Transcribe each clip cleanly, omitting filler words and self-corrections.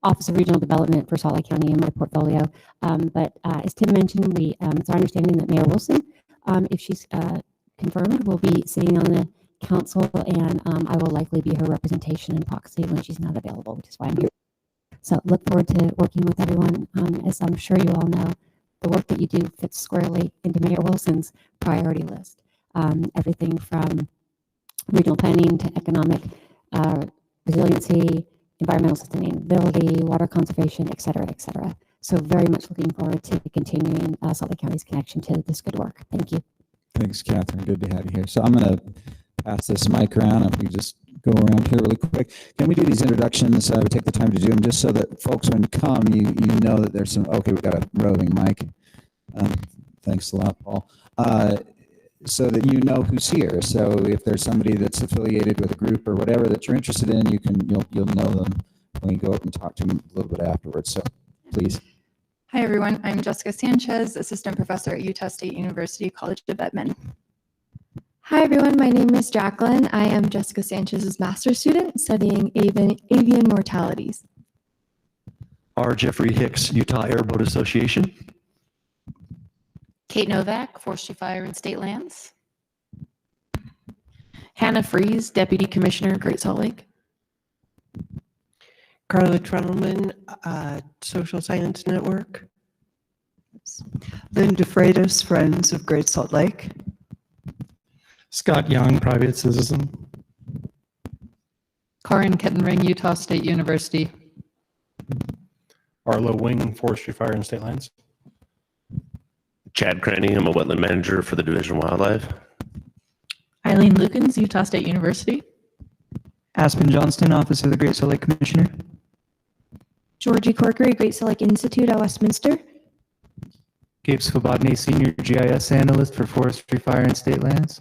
Office of Regional Development for Salt Lake County in my portfolio. But as Tim mentioned, it's our understanding that Mayor Wilson, if she's confirmed, will be sitting on the council, and I will likely be her representation and proxy when she's not available, which is why I'm here. So look forward to working with everyone. As I'm sure you all know, the work that you do fits squarely into Mayor Wilson's priority list. Everything from regional planning to economic resiliency, environmental sustainability, water conservation, et cetera, et cetera. So very much looking forward to continuing Salt Lake County's connection to this good work. Thank you. Thanks, Catherine. Good to have you here. So I'm going to pass this mic around. If we just go around here really quick. Can we do these introductions? We take the time to do them just so that folks, when you come, you know that there's some, okay, we've got a roving mic. Thanks a lot, Paul. So that you know who's here. So if there's somebody that's affiliated with a group or whatever that you're interested in, you'll know them when you go up and talk to them a little bit afterwards. So please. Hi, everyone. I'm Jessica Sanchez, Assistant Professor at Utah State University College of Edmond. Hi, everyone. My name is Jacqueline. I am Jessica Sanchez's master's student studying avian mortalities. R. Jeffrey Hicks, Utah Airboat Association. Kate Novak, Forestry, Fire, and State Lands. Hannah Fries, Deputy Commissioner, Great Salt Lake. Carla Trunnelman, Social Science Network. Linda Freitas, Friends of Great Salt Lake. Scott Young, Private Citizen. Karin Kettenring, Utah State University. Arlo Wing, Forestry, Fire, and State Lands. Chad Cranney, I'm a wetland manager for the Division of Wildlife. Eileen Lukens, Utah State University. Aspen Johnston, Office of the Great Salt Lake Commissioner. Georgie Corkery, Great Salt Lake Institute at Westminster. Gabe Svobody, Senior GIS Analyst for Forestry, Fire, and State Lands.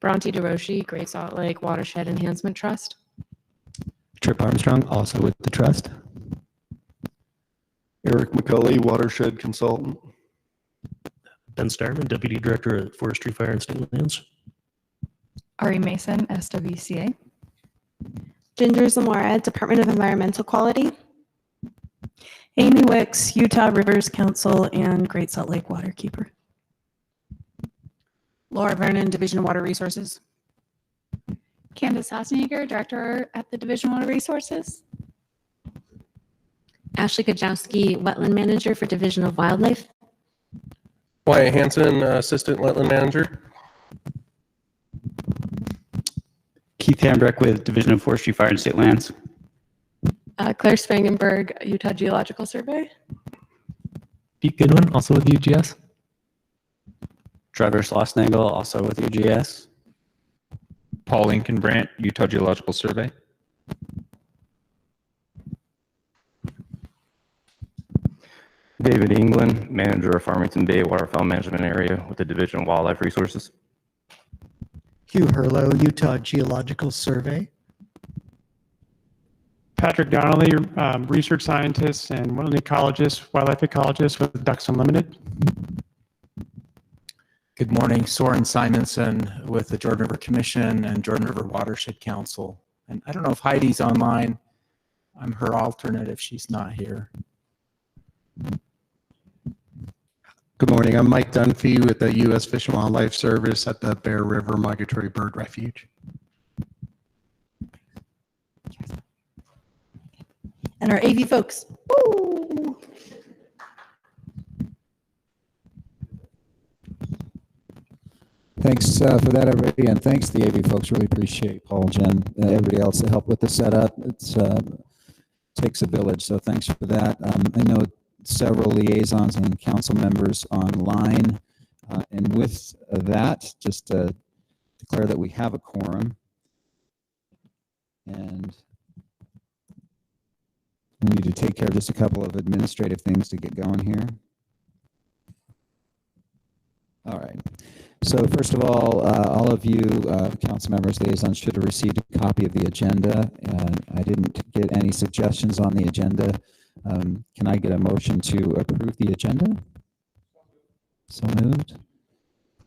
Bronte DeRoshi, Great Salt Lake Watershed Enhancement Trust. Trip Armstrong, also with the Trust. Eric McCulley, Watershed Consultant. Ben Starman, Deputy Director at Forestry, Fire, and State Lands. Ari Mason, SWCA. Ginger Zamora, Department of Environmental Quality. Amy Wicks, Utah Rivers Council and Great Salt Lake Waterkeeper. Laura Vernon, Division of Water Resources. Candace Haseneger, Director at the Division of Water Resources. Ashley Kajowski, Wetland Manager for Division of Wildlife. Wyatt Hansen, Assistant Wetland Manager. Keith Hambrecht with Division of Forestry, Fire, and State Lands. Claire Spangenberg, Utah Geological Survey. Pete Goodwin, also with UGS. Trevor Schlossnagel, also with UGS. Paul Inkenbrandt, Utah Geological Survey. David England, Manager of Farmington Bay Waterfowl Management Area with the Division of Wildlife Resources. Hugh Herlow, Utah Geological Survey. Patrick Donnelly, Research Scientist and Wetland Ecologist, Wildlife Ecologist with Ducks Unlimited. Good morning, Soren Simonson with the Jordan River Commission and Jordan River Watershed Council. And I don't know if Heidi's online. I'm her alternate if she's not here. Good morning. I'm Mike Dunphy with the U.S. Fish and Wildlife Service at the Bear River Migratory Bird Refuge. And our AV folks. Woo! Thanks for that, everybody, and thanks to the AV folks. Really appreciate Paul, Jen, everybody else that helped with the setup. It takes a village, so thanks for that. I know several liaisons and council members online, and with that, just to declare that we have a quorum, and we need to take care of just a couple of administrative things to get going here. All right. So first of all of you council members, liaisons should have received a copy of the agenda. I didn't get any suggestions on the agenda. Can I get a motion to approve the agenda? So moved.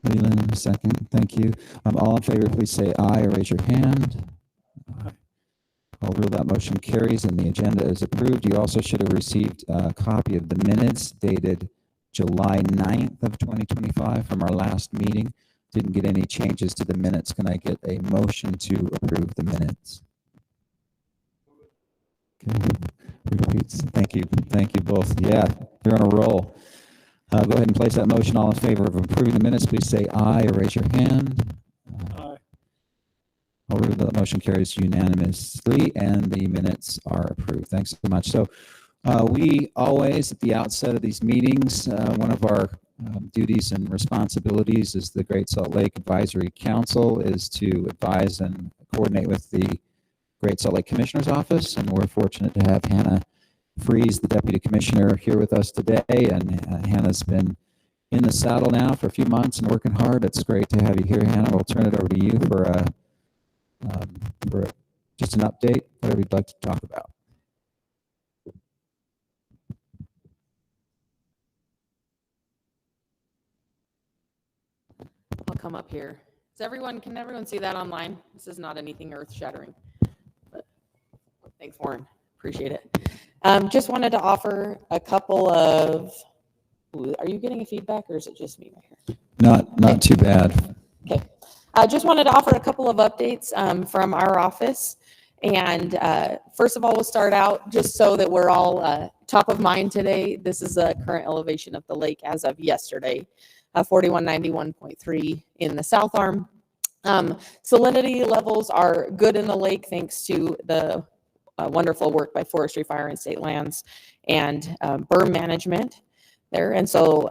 Leland, second. Thank you. All in favor, please say aye or raise your hand. Aye. Call rule, that motion carries and the agenda is approved. You also should have received a copy of the minutes dated July 9th of 2025 from our last meeting. Didn't get any changes to the minutes. Can I get a motion to approve the minutes? Okay. Repeats. Thank you. Thank you both. Yeah, you're on a roll. Go ahead and place that motion. All in favor of approving the minutes, please say aye or raise your hand. Aye. I'll rule that motion carries unanimously and the minutes are approved. Thanks so much. So we always, at the outset of these meetings, one of our duties and responsibilities as the Great Salt Lake Advisory Council is to advise and coordinate with the Great Salt Lake Commissioner's Office, and we're fortunate to have Hannah Freeze, the Deputy Commissioner, here with us today. And Hannah's been in the saddle now for a few months and working hard. It's great to have you here, Hannah. We'll turn it over to you for just an update, whatever you'd like to talk about. I'll come up here. Can everyone see that online? This is not anything earth-shattering, but thanks, Warren. Appreciate it. Just wanted to offer a couple of, are you getting a feedback or is it just me right here? Not too bad. Okay. I just wanted to offer a couple of updates from our office. And first of all, we'll start out just so that we're all top of mind today. This is the current elevation of the lake as of yesterday, 4191.3 in the south arm. Salinity levels are good in the lake thanks to the wonderful work by Forestry, Fire, and State Lands and berm management there. And so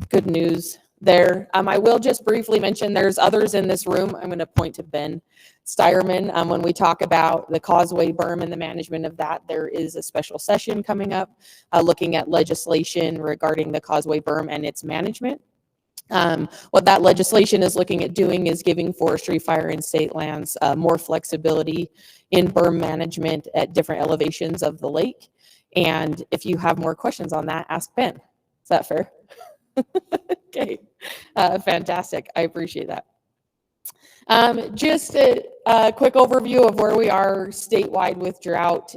good news there. I will just briefly mention there's others in this room. I'm going to point to Ben Steyerman. When we talk about the causeway berm and the management of that, there is a special session coming up looking at legislation regarding the causeway berm and its management. What that legislation is looking at doing is giving Forestry, Fire, and State Lands more flexibility in berm management at different elevations of the lake. And if you have more questions on that, ask Ben. Is that fair? Okay, fantastic. I appreciate that. Just a quick overview of where we are statewide with drought.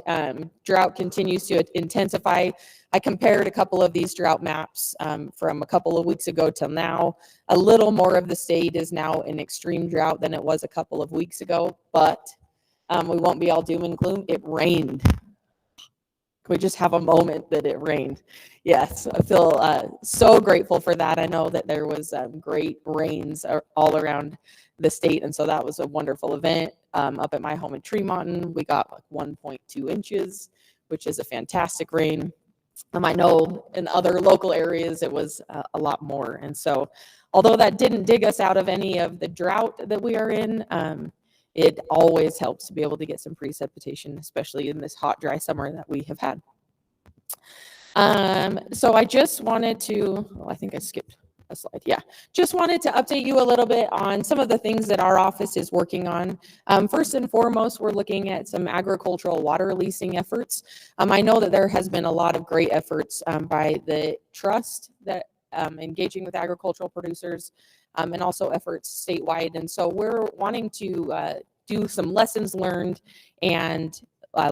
Drought continues to intensify. I compared a couple of these drought maps from a couple of weeks ago till now. A little more of the state is now in extreme drought than it was a couple of weeks ago, but we won't be all doom and gloom. It rained. Can we just have a moment that it rained? Yes, I feel so grateful for that. I know that there was great rains all around the state, and so that was a wonderful event. Up at my home in Tremonton, we got like 1.2 inches, which is a fantastic rain. I know in other local areas it was a lot more, and so although that didn't dig us out of any of the drought that we are in, it always helps to be able to get some precipitation, especially in this hot, dry summer that we have had. So I just wanted to, well, I think I skipped a slide. Yeah, just wanted to update you a little bit on some of the things that our office is working on. First and foremost, we're looking at some agricultural water leasing efforts. I know that there has been a lot of great efforts by the trust that engaging with agricultural producers and also efforts statewide. And so we're wanting to do some lessons learned and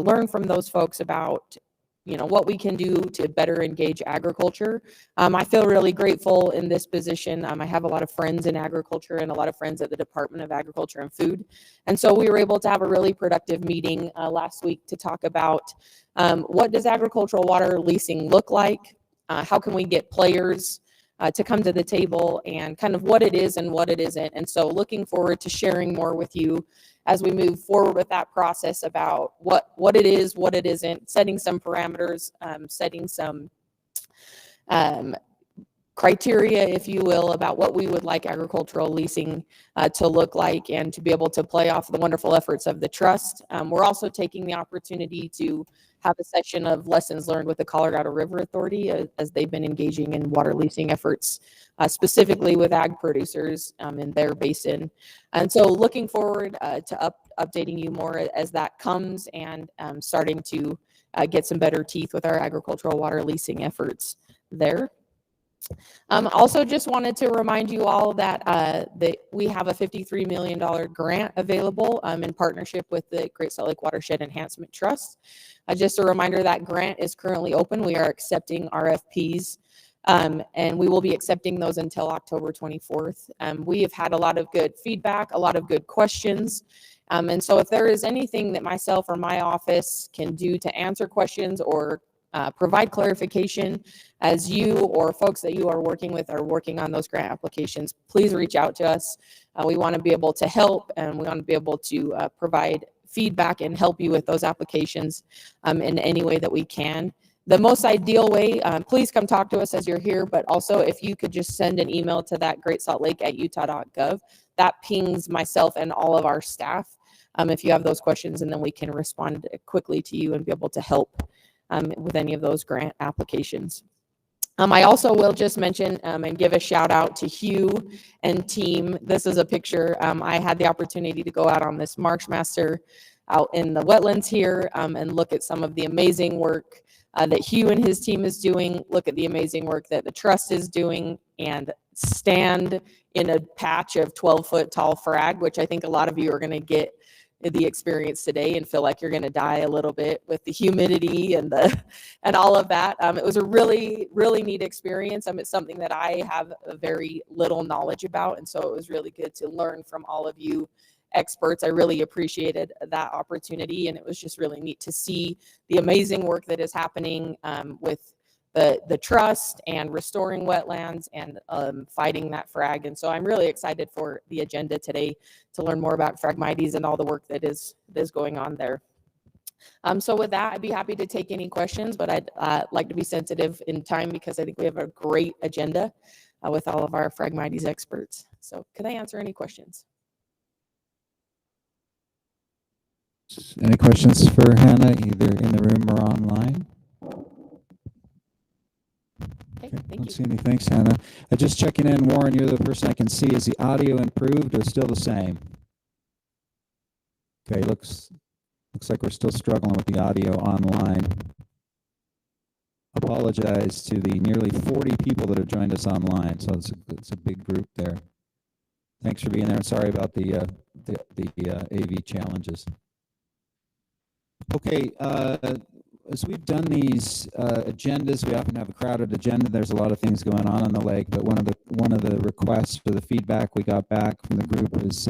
learn from those folks about what we can do to better engage agriculture. I feel really grateful in this position. I have a lot of friends in agriculture and a lot of friends at the Department of Agriculture and Food. And so we were able to have a really productive meeting last week to talk about what does agricultural water leasing look like? How can we get players to come to the table and kind of what it is and what it isn't. And so looking forward to sharing more with you as we move forward with that process about what it is, what it isn't, setting some parameters, setting some criteria, if you will, about what we would like agricultural leasing to look like and to be able to play off the wonderful efforts of the trust. We're also taking the opportunity to have a session of lessons learned with the Colorado River Authority as they've been engaging in water leasing efforts, specifically with ag producers in their basin. And so looking forward to updating you more as that comes and starting to get some better teeth with our agricultural water leasing efforts there. Also, just wanted to remind you all that we have a $53 million grant available in partnership with the Great Salt Lake Watershed Enhancement Trust. Just a reminder that grant is currently open. We are accepting RFPs, and we will be accepting those until October 24th. We have had a lot of good feedback, a lot of good questions. And so if there is anything that myself or my office can do to answer questions or provide clarification as you or folks that you are working with are working on those grant applications, please reach out to us. We want to be able to help, and we want to be able to provide feedback and help you with those applications in any way that we can. The most ideal way, please come talk to us as you're here, but also if you could just send an email to that greatsaltlake@utah.gov, that pings myself and all of our staff if you have those questions, and then we can respond quickly to you and be able to help with any of those grant applications. I also will just mention and give a shout out to Hugh and team. This is a picture. I had the opportunity to go out on this Marshmaster out in the wetlands here and look at some of the amazing work that Hugh and his team is doing. Look at the amazing work that the trust is doing, and stand in a patch of 12-foot tall frag, which I think a lot of you are going to get the experience today and feel like you're going to die a little bit with the humidity and all of that. It was a really neat experience. It's something that I have a very little knowledge about, and so it was really good to learn from all of you experts. I really appreciated that opportunity, and it was just really neat to see the amazing work that is happening with the trust and restoring wetlands and fighting that frag. And so I'm really excited for the agenda today to learn more about Phragmites and all the work that is going on there. So with that, I'd be happy to take any questions, but I'd like to be sensitive in time because I think we have a great agenda with all of our Phragmites experts. So could I answer any questions? Any questions for Hannah, either in the room or online? Okay, thank you. See any. Thanks, Hannah. Just checking in, Warren, you're the person I can see. Is the audio improved or still the same? Okay, looks like we're still struggling with the audio online. Apologize to the nearly 40 people that have joined us online, so it's a big group there. Thanks for being there, and sorry about the AV challenges. Okay, as we've done these agendas, we often have a crowded agenda. There's a lot of things going on the lake, but one of the requests for the feedback we got back from the group is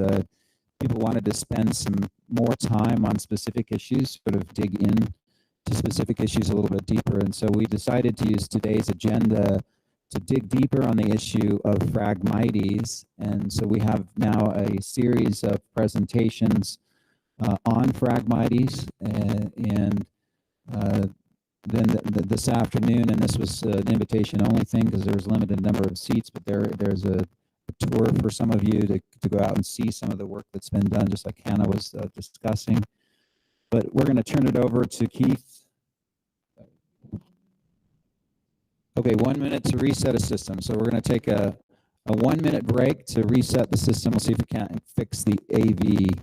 people wanted to spend some more time on specific issues, sort of dig in to specific issues a little bit deeper. And so we decided to use today's agenda to dig deeper on the issue of Phragmites. And so we have now a series of presentations on Phragmites, and then this afternoon, and this was an invitation only thing because there's a limited number of seats, but there's a tour for some of you to go out and see some of the work that's been done, just like Hannah was discussing. But we're going to turn it over to Keith. Okay, 1 minute to reset a system. So we're going to take a 1 minute break to reset the system. We'll see if we can't fix the AV.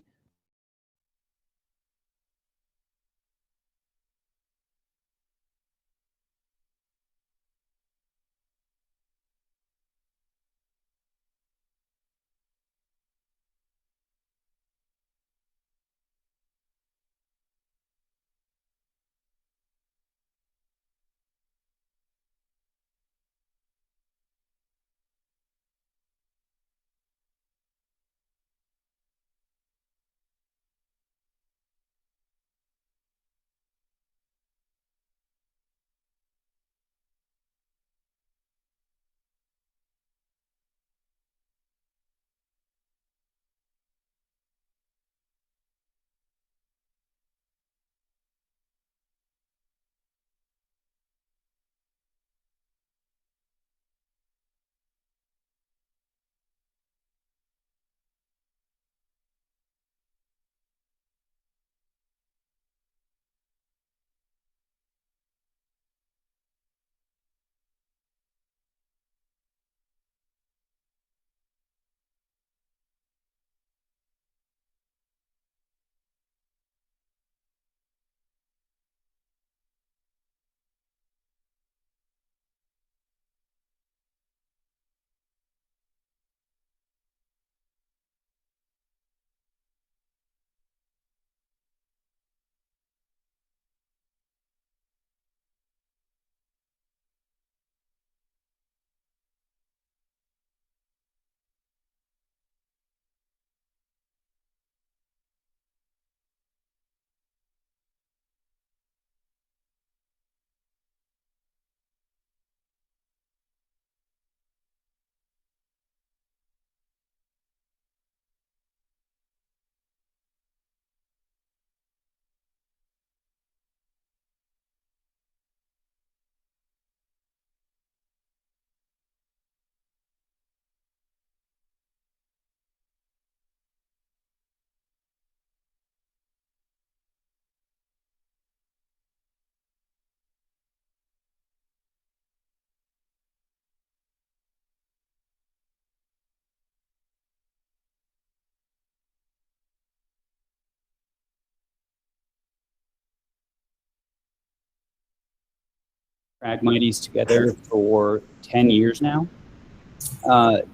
Phragmites together for 10 years now.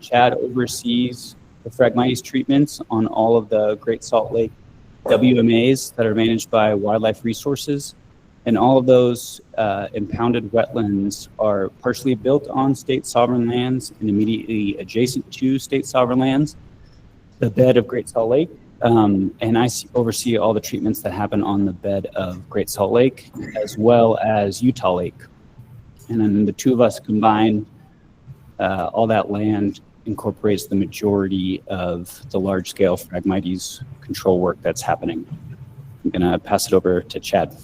Chad oversees the Phragmites treatments on all of the Great Salt Lake WMAs that are managed by Wildlife Resources. And all of those impounded wetlands are partially built on state sovereign lands and immediately adjacent to state sovereign lands, the bed of Great Salt Lake. And I oversee all the treatments that happen on the bed of Great Salt Lake, as well as Utah Lake. And then the two of us combined, all that land incorporates the majority of the large-scale Phragmites control work that's happening. I'm gonna pass it over to Chad.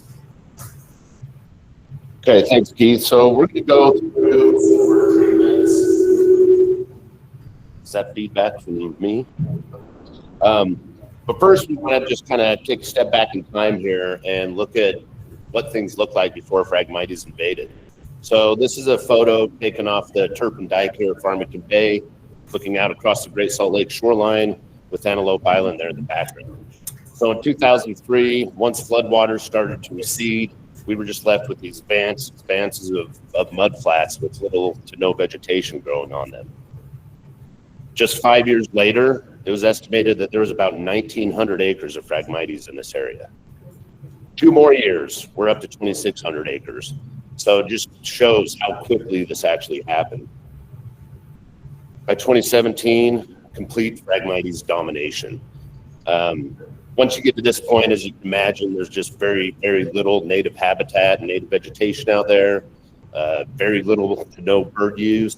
Okay, thanks, Keith. So we're gonna go through. Is that feedback from me? But first, we want to just kind of take a step back in time here and look at what things looked like before Phragmites invaded. So this is a photo taken off the Turpin Dike here at Farmington Bay, looking out across the Great Salt Lake shoreline with Antelope Island there in the background. So in 2003, once floodwaters started to recede, we were just left with these expanses of mud flats with little to no vegetation growing on them. Just 5 years later, it was estimated that there was about 1,900 acres of Phragmites in this area. 2 more years, we're up to 2,600 acres. So it just shows how quickly this actually happened. By 2017, complete Phragmites domination. Once you get to this point, as you can imagine, there's just very, very little native habitat and native vegetation out there, very little to no bird use,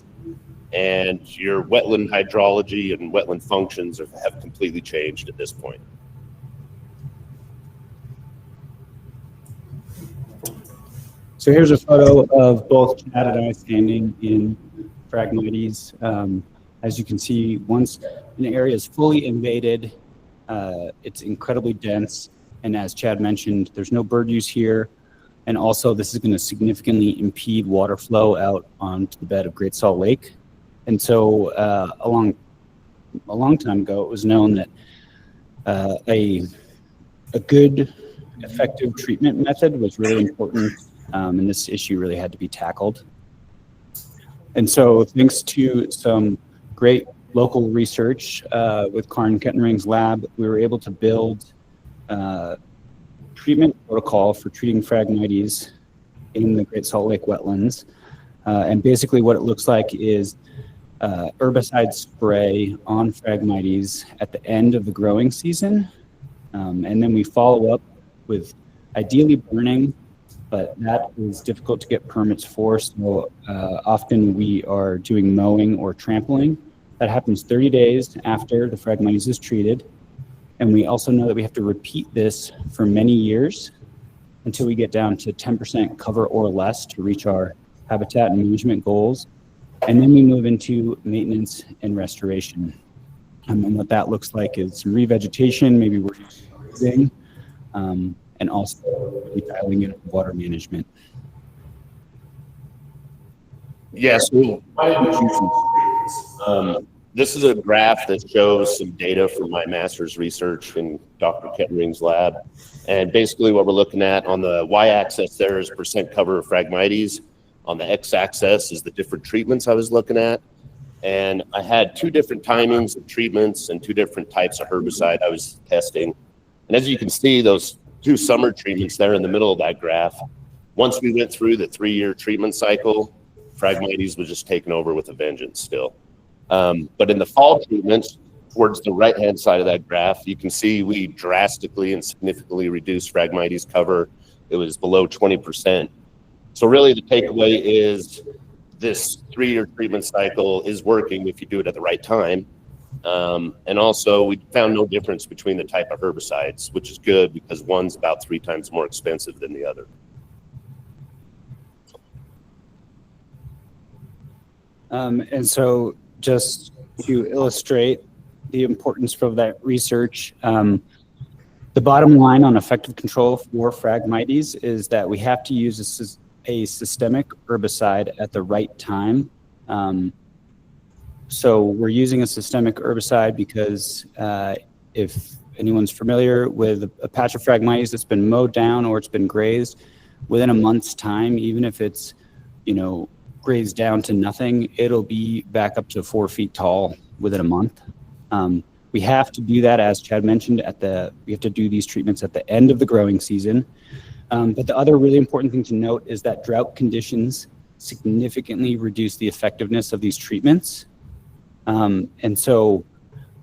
and your wetland hydrology and wetland functions have completely changed at this point. So here's a photo of both Chad and I standing in Phragmites. As you can see, once an area is fully invaded, it's incredibly dense. And as Chad mentioned, there's no bird use here. And also this is going to significantly impede water flow out onto the bed of Great Salt Lake. And so a long time ago, it was known that a good, effective treatment method was really important, and this issue really had to be tackled. And so thanks to some great local research with Karin Kettenring's lab, we were able to build a treatment protocol for treating Phragmites in the Great Salt Lake wetlands. And basically what it looks like is herbicide spray on Phragmites at the end of the growing season. And then we follow up with ideally burning, but that is difficult to get permits for. So often we are doing mowing or trampling. That happens 30 days after the Phragmites is treated. And we also know that we have to repeat this for many years until we get down to 10% cover or less to reach our habitat and management goals. And then we move into maintenance and restoration. And what that looks like is some revegetation, maybe we're using, and also dialing in water management. Yes, this is a graph that shows some data from my master's research in Dr. Kettenring's lab. And basically what we're looking at on the y-axis there is percent cover of Phragmites. On the x-axis is the different treatments I was looking at. And I had 2 different timings of treatments and 2 different types of herbicide I was testing. And as you can see, those 2 summer treatments there in the middle of that graph, once we went through the 3-year treatment cycle, Phragmites was just taken over with a vengeance still. But in the fall treatments, towards the right-hand side of that graph, you can see we drastically and significantly reduced Phragmites cover. It was below 20%. So really the takeaway is this 3-year treatment cycle is working if you do it at the right time. And also we found no difference between the type of herbicides, which is good because one's about 3 times more expensive than the other. And so just to illustrate the importance of that research, the bottom line on effective control for Phragmites is that we have to use a systemic herbicide at the right time. So we're using a systemic herbicide because if anyone's familiar with a patch of Phragmites that's been mowed down or it's been grazed, within a month's time, even if it's graze down to nothing, it'll be back up to 4 feet tall within a month. We have to do that, as Chad mentioned, we have to do these treatments at the end of the growing season. But the other really important thing to note is that drought conditions significantly reduce the effectiveness of these treatments. And so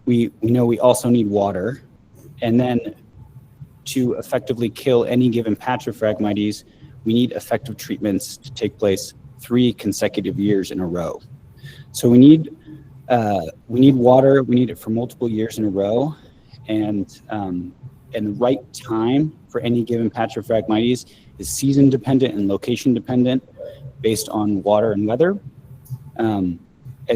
we know we also need water. And then to effectively kill any given patch of Phragmites, we need effective treatments to take place 3 consecutive years in a row. So we need water. We need it for multiple years in a row, and the right time for any given patch of Phragmites is season dependent and location dependent, based on water and weather. And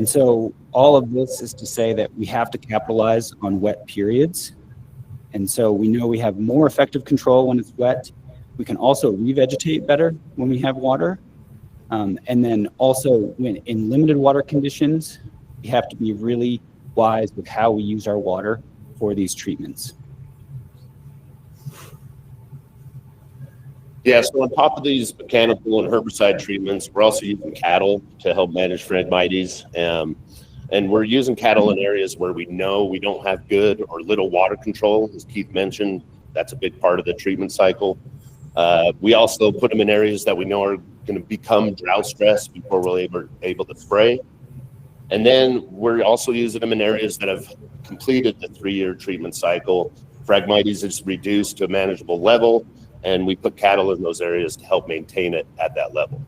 so all of this is to say that we have to capitalize on wet periods. And so we know we have more effective control when it's wet. We can also revegetate better when we have water. And then also when in limited water conditions, we have to be really wise with how we use our water for these treatments. Yeah, so on top of these mechanical and herbicide treatments, we're also using cattle to help manage Phragmites. And we're using cattle in areas where we know we don't have good or little water control. As Keith mentioned, that's a big part of the treatment cycle. We also put them in areas that we know are going to become drought stressed before we're able to spray. And then we're also using them in areas that have completed the 3-year treatment cycle. Phragmites is reduced to a manageable level, and we put cattle in those areas to help maintain it at that level.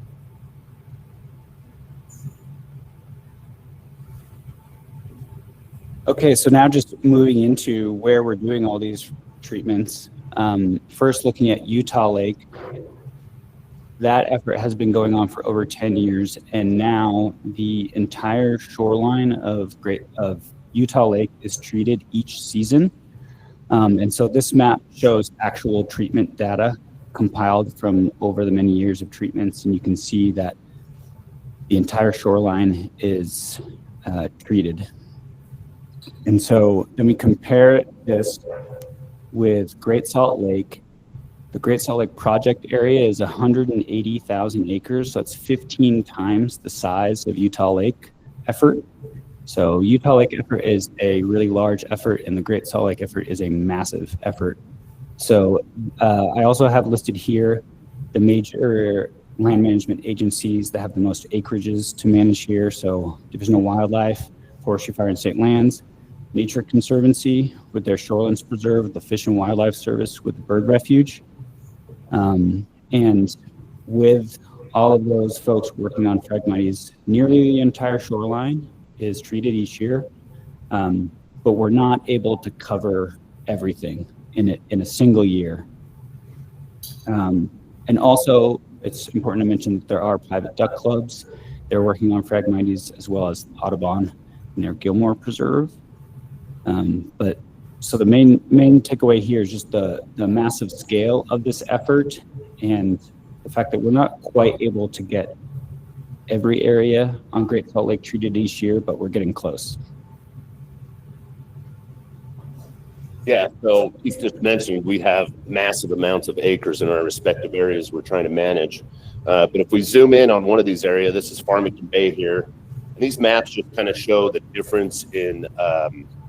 Okay, so now just moving into where we're doing all these treatments. First, looking at Utah Lake. That effort has been going on for over 10 years, and now the entire shoreline of Utah Lake is treated each season. And so this map shows actual treatment data compiled from over the many years of treatments, and you can see that the entire shoreline is treated. And so then we compare this with Great Salt Lake. The Great Salt Lake project area is 180,000 acres, so it's 15 times the size of Utah Lake effort. So Utah Lake effort is a really large effort, and the Great Salt Lake effort is a massive effort. So I also have listed here the major land management agencies that have the most acreages to manage here. So Division of Wildlife, Forestry, Fire, and State Lands, Nature Conservancy with their Shorelands Preserve, the Fish and Wildlife Service with the Bird Refuge. And with all of those folks working on Phragmites, nearly the entire shoreline is treated each year, but we're not able to cover everything in a single year. And also, it's important to mention that there are private duck clubs. They're working on Phragmites as well as Audubon near Gilmore Preserve. But so the main takeaway here is just the massive scale of this effort and the fact that we're not quite able to get every area on Great Salt Lake treated each year, but we're getting close. Yeah, so Keith just mentioned we have massive amounts of acres in our respective areas we're trying to manage. But if we zoom in on one of these areas, this is Farmington Bay here. And these maps just kind of show the difference in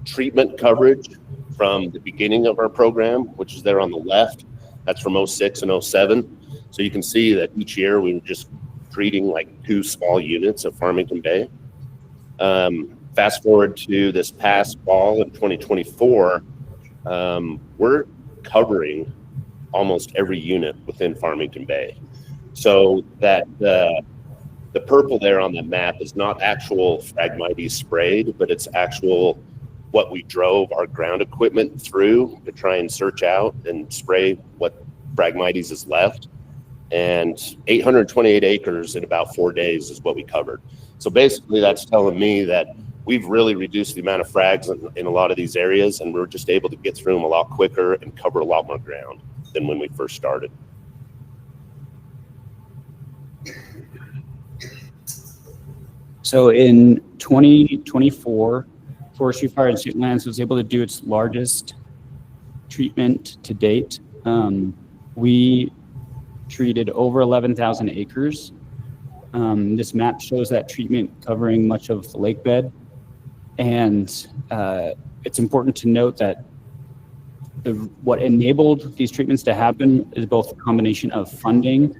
treatment coverage from the beginning of our program, which is there on the left. That's from 06 and 07. So you can see that each year we were just treating like 2 small units of Farmington Bay. Fast forward to this past fall in 2024, we're covering almost every unit within Farmington Bay. So that the purple there on the map is not actual Phragmites sprayed, but it's actual what we drove our ground equipment through to try and search out and spray what Phragmites is left. And 828 acres in about 4 days is what we covered. So basically that's telling me that we've really reduced the amount of frags in a lot of these areas, and we're just able to get through them a lot quicker and cover a lot more ground than when we first started. So in 2024, Forestry, Fire, and State Lands was able to do its largest treatment to date. We treated over 11,000 acres. This map shows that treatment covering much of the lake bed. And it's important to note that what enabled these treatments to happen is both a combination of funding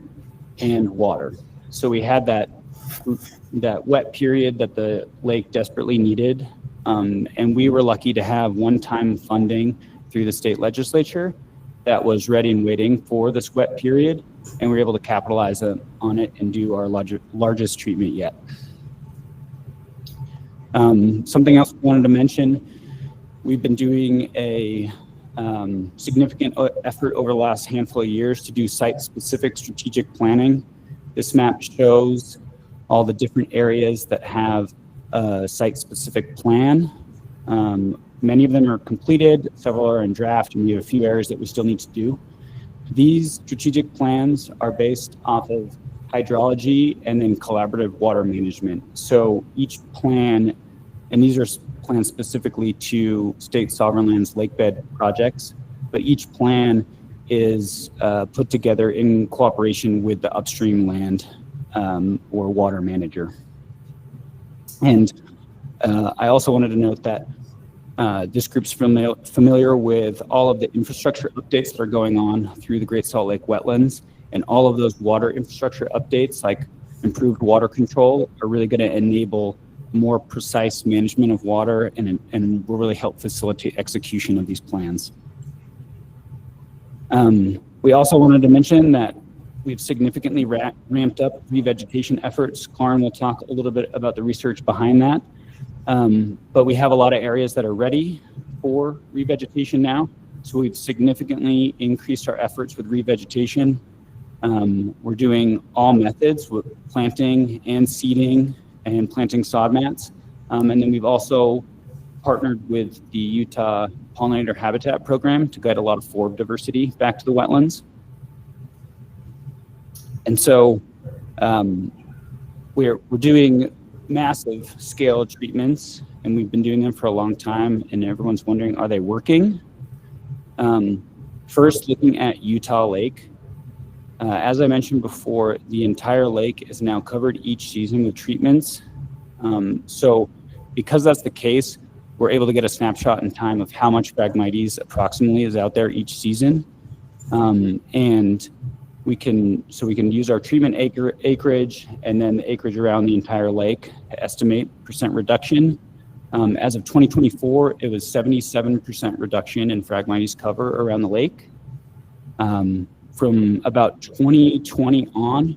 and water. So we had that wet period that the lake desperately needed. And we were lucky to have one-time funding through the state legislature that was ready and waiting for this wet period. And we were able to capitalize on it and do our largest treatment yet. Something else we wanted to mention, we've been doing a significant effort over the last handful of years to do site-specific strategic planning. This map shows all the different areas that have a site-specific plan. Many of them are completed, several are in draft, and we have a few areas that we still need to do. These strategic plans are based off of hydrology and then collaborative water management. So each plan, and these are plans specifically to state sovereign lands lakebed projects, but each plan is put together in cooperation with the upstream land or water manager. And I also wanted to note that this group's familiar with all of the infrastructure updates that are going on through the Great Salt Lake wetlands, and all of those water infrastructure updates like improved water control are really going to enable more precise management of water and will really help facilitate execution of these plans. We also wanted to mention that we've significantly ramped up revegetation efforts. Karin will talk a little bit about the research behind that. But we have a lot of areas that are ready for revegetation now. So we've significantly increased our efforts with revegetation. We're doing all methods with planting and seeding and planting sod mats. And then we've also partnered with the Utah Pollinator Habitat Program to guide a lot of forb diversity back to the wetlands. And so we're doing massive scale treatments, and we've been doing them for a long time, and everyone's wondering, are they working? First, looking at Utah Lake. As I mentioned before, the entire lake is now covered each season with treatments. So because that's the case, we're able to get a snapshot in time of how much Phragmites approximately is out there each season. And we can use our treatment acreage and then the acreage around the entire lake to estimate percent reduction. As of 2024, it was 77% reduction in Phragmites cover around the lake. From about 2020 on,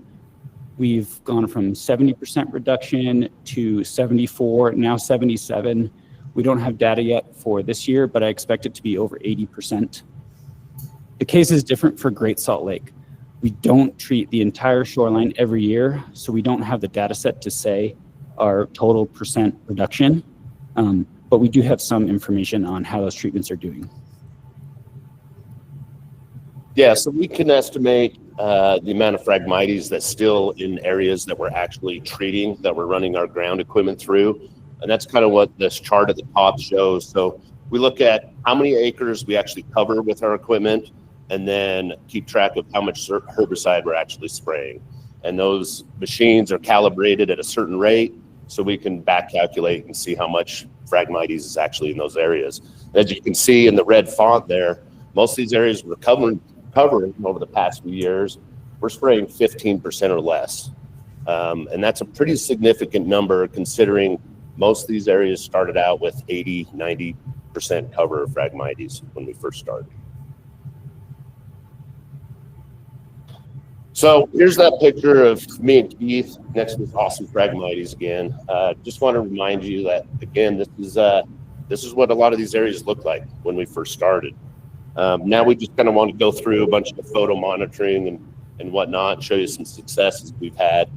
we've gone from 70% reduction to 74, now 77. We don't have data yet for this year, but I expect it to be over 80%. The case is different for Great Salt Lake. We don't treat the entire shoreline every year, so we don't have the data set to say our total percent reduction, but we do have some information on how those treatments are doing. Yeah, so we can estimate the amount of Phragmites that's still in areas that we're actually treating, that we're running our ground equipment through. And that's kind of what this chart at the top shows. So we look at how many acres we actually cover with our equipment, and then keep track of how much herbicide we're actually spraying. And those machines are calibrated at a certain rate, so we can back calculate and see how much Phragmites is actually in those areas. As you can see in the red font there, most of these areas we're covering over the past few years, we're spraying 15% or less. And that's a pretty significant number considering most of these areas started out with 80, 90% cover of Phragmites when we first started. So here's that picture of me and Keith next to this awesome Phragmites again. Just want to remind you that, again, this is what a lot of these areas looked like when we first started. Now we just kind of want to go through a bunch of photo monitoring and whatnot, and show you some successes we've had.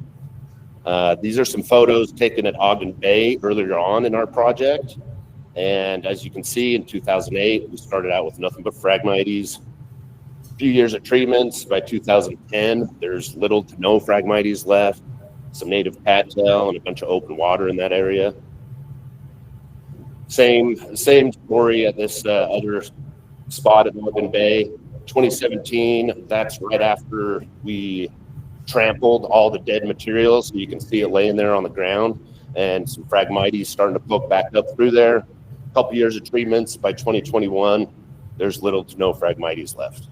These are some photos taken at Ogden Bay earlier on in our project. And as you can see, in 2008, we started out with nothing but Phragmites. A few years of treatments. By 2010, there's little to no Phragmites left, some native cattail and a bunch of open water in that area. Same story at this other spot at Ogden Bay. 2017, that's right after we trampled all the dead materials. So you can see it laying there on the ground, and some Phragmites starting to poke back up through there. A couple years of treatments. By 2021, there's little to no Phragmites left.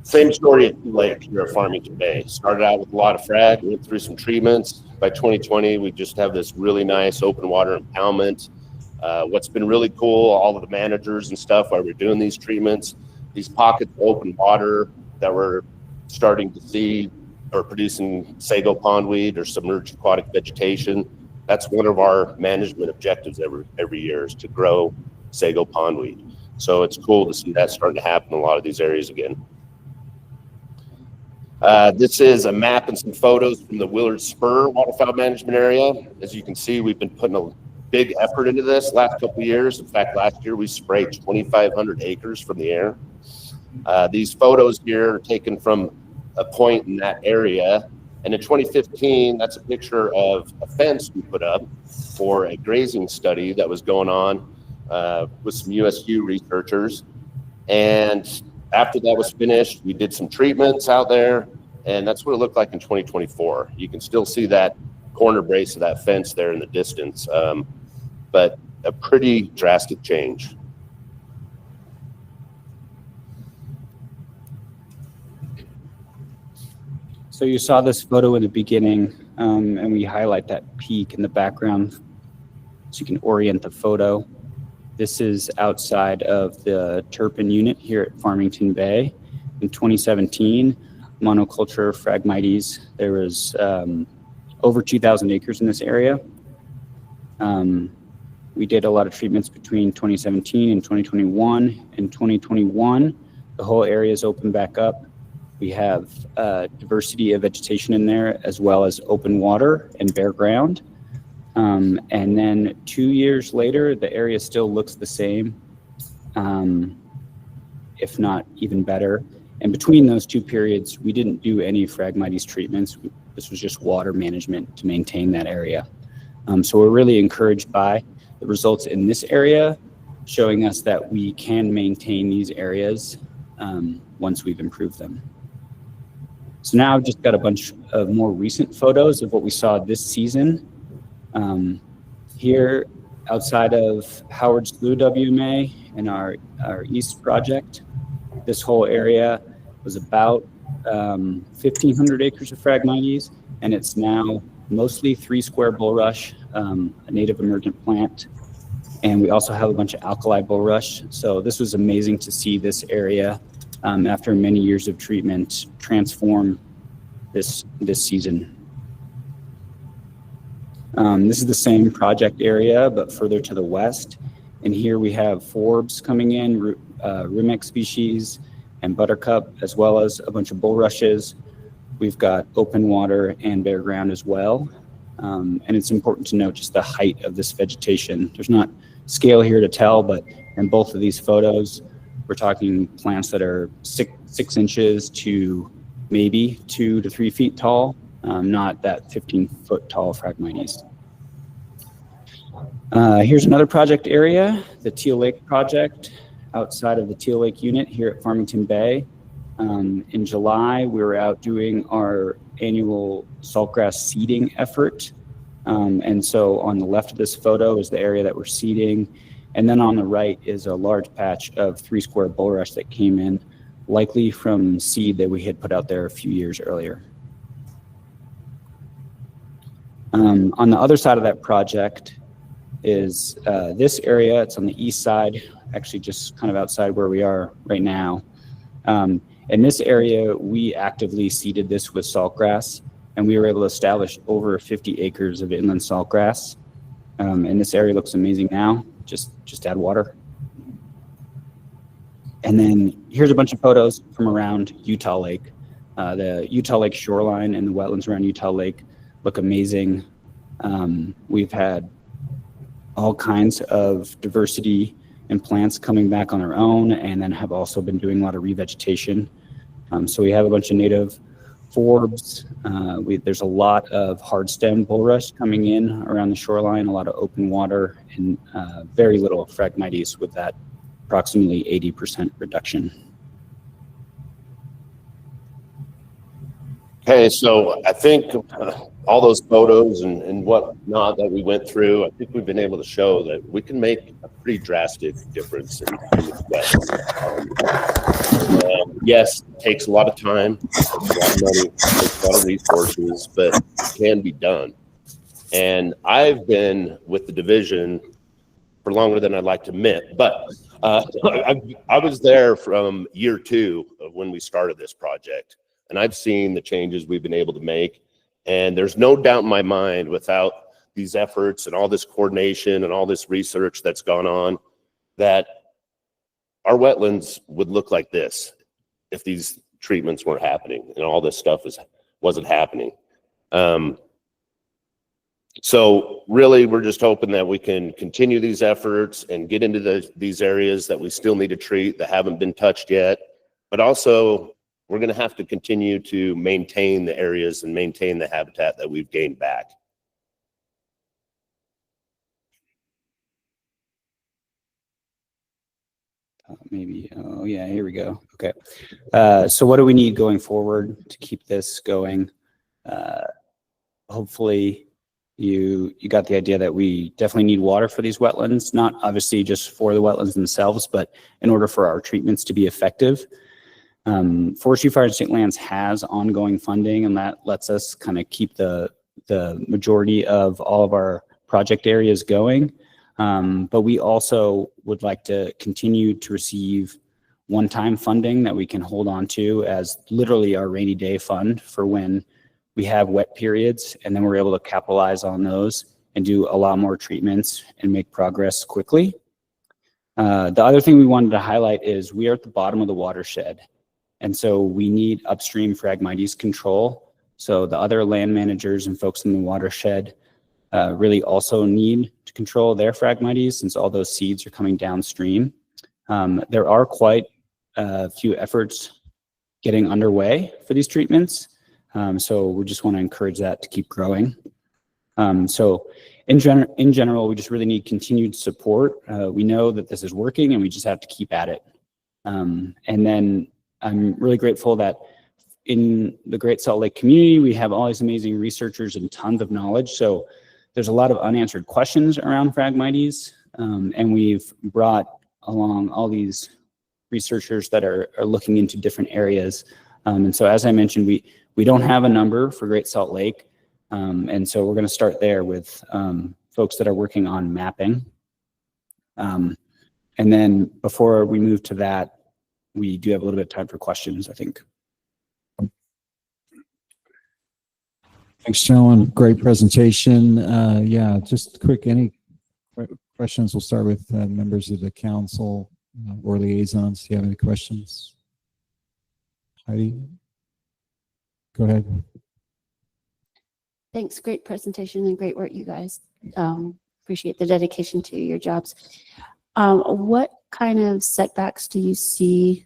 Same story at Lake here at Farmington Bay. Started out with a lot of frag, went through some treatments. By 2020, we just have this really nice open water impoundment. What's been really cool, all of the managers and stuff, while we're doing these treatments, these pockets of open water that we're starting to see are producing sago pondweed or submerged aquatic vegetation. That's one of our management objectives every year, is to grow sago pondweed. So it's cool to see that starting to happen in a lot of these areas again. This is a map and some photos from the Willard Spur waterfowl management area. As you can see, we've been putting a big effort into this last couple of years. In fact, last year we sprayed 2,500 acres from the air. These photos here are taken from a point in that area. And in 2015, that's a picture of a fence we put up for a grazing study that was going on with some USU researchers. And after that was finished, we did some treatments out there, and that's what it looked like in 2024. You can still see that corner brace of that fence there in the distance, but a pretty drastic change. So you saw this photo in the beginning, and we highlight that peak in the background so you can orient the photo. This is outside of the Turpin unit here at Farmington Bay. In 2017, monoculture Phragmites, there was over 2,000 acres in this area. We did a lot of treatments between 2017 and 2021. In 2021, the whole area is open back up. We have diversity of vegetation in there, as well as open water and bare ground. And then 2 years later, the area still looks the same, if not even better. And between those two periods, we didn't do any Phragmites treatments. This was just water management to maintain that area. So we're really encouraged by the results in this area, showing us that we can maintain these areas once we've improved them. So now I've just got a bunch of more recent photos of what we saw this season. Here outside of Howard Slough WMA and our East project, this whole area was about 1,500 acres of Phragmites, and it's now mostly 3-square bulrush, a native emergent plant. And we also have a bunch of alkali bulrush. So this was amazing to see this area after many years of treatment transform this season. This is the same project area, but further to the west. And here we have forbs coming in, Rumex species and buttercup, as well as a bunch of bulrushes. We've got open water and bare ground as well. And it's important to note just the height of this vegetation. There's not scale here to tell, but in both of these photos, we're talking plants that are 6 inches to maybe 2 to 3 feet tall, not that 15-foot tall Phragmites. Here's another project area, the Teal Lake project, outside of the Teal Lake unit here at Farmington Bay. In July, we were out doing our annual saltgrass seeding effort. And so on the left of this photo is the area that we're seeding. And then on the right is a large patch of 3-square bulrush that came in, likely from seed that we had put out there a few years earlier. On the other side of that project is this area. It's on the east side, actually just kind of outside where we are right now. In this area, we actively seeded this with saltgrass, and we were able to establish over 50 acres of inland saltgrass. And this area looks amazing now. Just add water. And then here's a bunch of photos from around Utah Lake. The Utah Lake shoreline and the wetlands around Utah Lake look amazing. We've had all kinds of diversity and plants coming back on their own, and then have also been doing a lot of revegetation. So we have a bunch of native forbs. There's a lot of hard stem bulrush coming in around the shoreline, a lot of open water, and very little Phragmites with that approximately 80% reduction. Okay, so I think all those photos and whatnot that we went through, I think we've been able to show that we can make a pretty drastic difference in the sweat. Yes, it takes a lot of time, it takes a lot of money, it takes a lot of resources, but it can be done. And I've been with the division for longer than I'd like to admit, but I was there from year 2 of when we started this project. And I've seen the changes we've been able to make. And there's no doubt in my mind, without these efforts and all this coordination and all this research that's gone on, that our wetlands would look like this if these treatments weren't happening and all this stuff wasn't happening. So really, we're just hoping that we can continue these efforts and get into these areas that we still need to treat that haven't been touched yet, but also we're going to have to continue to maintain the areas and maintain the habitat that we've gained back. Maybe, oh yeah, here we go. Okay. So what do we need going forward to keep this going? Hopefully you got the idea that we definitely need water for these wetlands, not obviously just for the wetlands themselves, but in order for our treatments to be effective. Forestry Fire and State Lands has ongoing funding, and that lets us kind of keep the majority of all of our project areas going. But we also would like to continue to receive one-time funding that we can hold on to as literally our rainy day fund for when we have wet periods, and then we're able to capitalize on those and do a lot more treatments and make progress quickly. The other thing we wanted to highlight is we are at the bottom of the watershed. And so we need upstream Phragmites control. So the other land managers and folks in the watershed really also need to control their Phragmites, since all those seeds are coming downstream. There are quite a few efforts getting underway for these treatments. So we just want to encourage that to keep growing. So in general, we just really need continued support. We know that this is working and we just have to keep at it. And then I'm really grateful that in the Great Salt Lake community, we have all these amazing researchers and tons of knowledge. So there's a lot of unanswered questions around Phragmites, and we've brought along all these researchers that are looking into different areas. And so, as I mentioned, we don't have a number for Great Salt Lake, and so we're going to start there with folks that are working on mapping. And then before we move to that, we do have a little bit of time for questions, I think. Thanks, gentlemen. Great presentation. Yeah, just quick, any questions? We'll start with members of the council or liaisons. Do you have any questions? Heidi? Go ahead. Thanks. Great presentation and great work, you guys. Appreciate the dedication to your jobs. What kind of setbacks do you see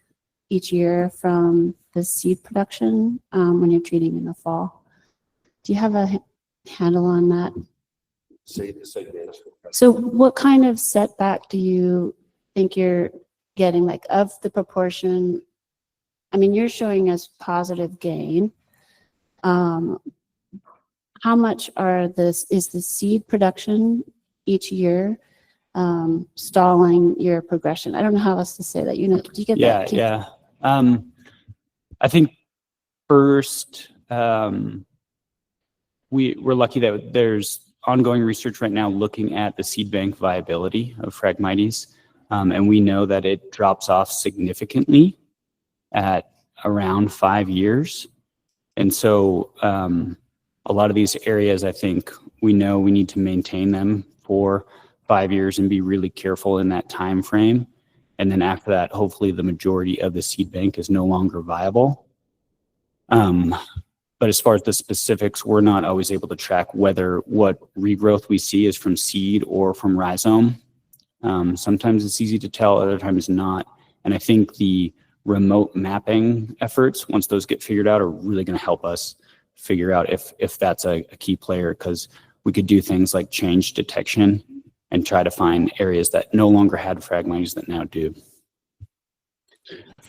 each year from the seed production when you're treating in the fall? Do you have a handle on that? So what kind of setback do you think you're getting, like of the proportion? I mean, you're showing us positive gain. How much is the seed production each year stalling your progression? I don't know how else to say that. You know, do you get that? Yeah. I think first, we're lucky that there's ongoing research right now looking at the seed bank viability of Phragmites, and we know that it drops off significantly at around 5 years. And so a lot of these areas, I think we know we need to maintain them for 5 years and be really careful in that time frame. And then after that, hopefully the majority of the seed bank is no longer viable. But as far as the specifics, we're not always able to track whether what regrowth we see is from seed or from rhizome. Sometimes it's easy to tell, other times not. And I think the remote mapping efforts, once those get figured out, are really going to help us figure out if that's a key player, because we could do things like change detection and try to find areas that no longer had Phragmites that now do.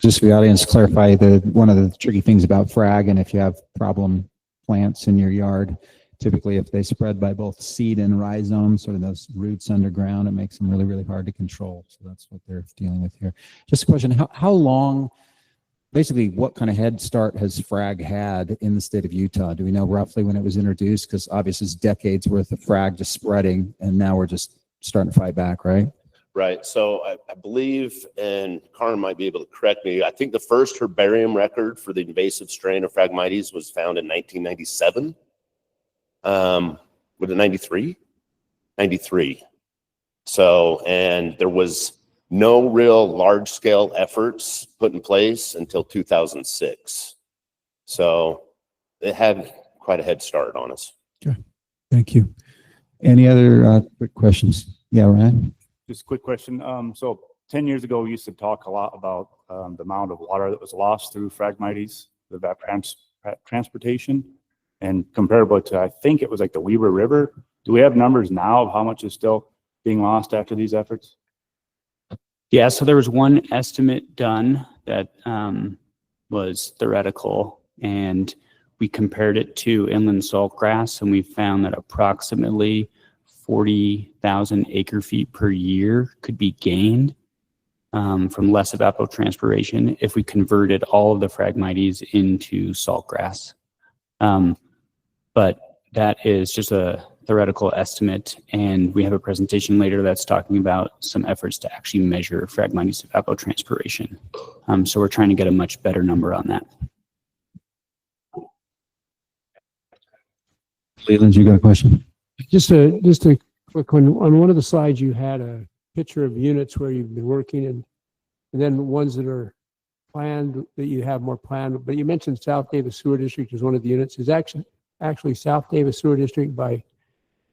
Just for the audience, clarify one of the tricky things about frag, and if you have problem plants in your yard, typically if they spread by both seed and rhizomes, sort of those roots underground, it makes them really, really hard to control. So that's what they're dealing with here. Just a question, how long, basically what kind of head start has frag had in the state of Utah? Do we know roughly when it was introduced? Because obviously it's decades worth of frag just spreading, and now we're just starting to fight back, right? Right. So I believe, and Karin might be able to correct me, I think the first herbarium record for the invasive strain of Phragmites was found in 1997. Was it 93? 93. So, and there was no real large scale efforts put in place until 2006. So it had quite a head start on us. Okay. Thank you. Any other quick questions? Yeah, Ryan? Just a quick question. So 10 years ago, we used to talk a lot about the amount of water that was lost through Phragmites, the transportation, and comparable to, I think it was like the Weber River. Do we have numbers now of how much is still being lost after these efforts? Yeah, so there was one estimate done that was theoretical, and we compared it to inland saltgrass, and we found that approximately 40,000 acre feet per year could be gained from less evapotranspiration if we converted all of the Phragmites into saltgrass. But that is just a theoretical estimate, and we have a presentation later that's talking about some efforts to actually measure Phragmites evapotranspiration. So we're trying to get a much better number on that. Leland, you got a question? Just a quick one. On one of the slides, you had a picture of units where you've been working, and then ones that are planned, that you have more planned. But you mentioned South Davis Sewer District as one of the units. Is actually South Davis Sewer District by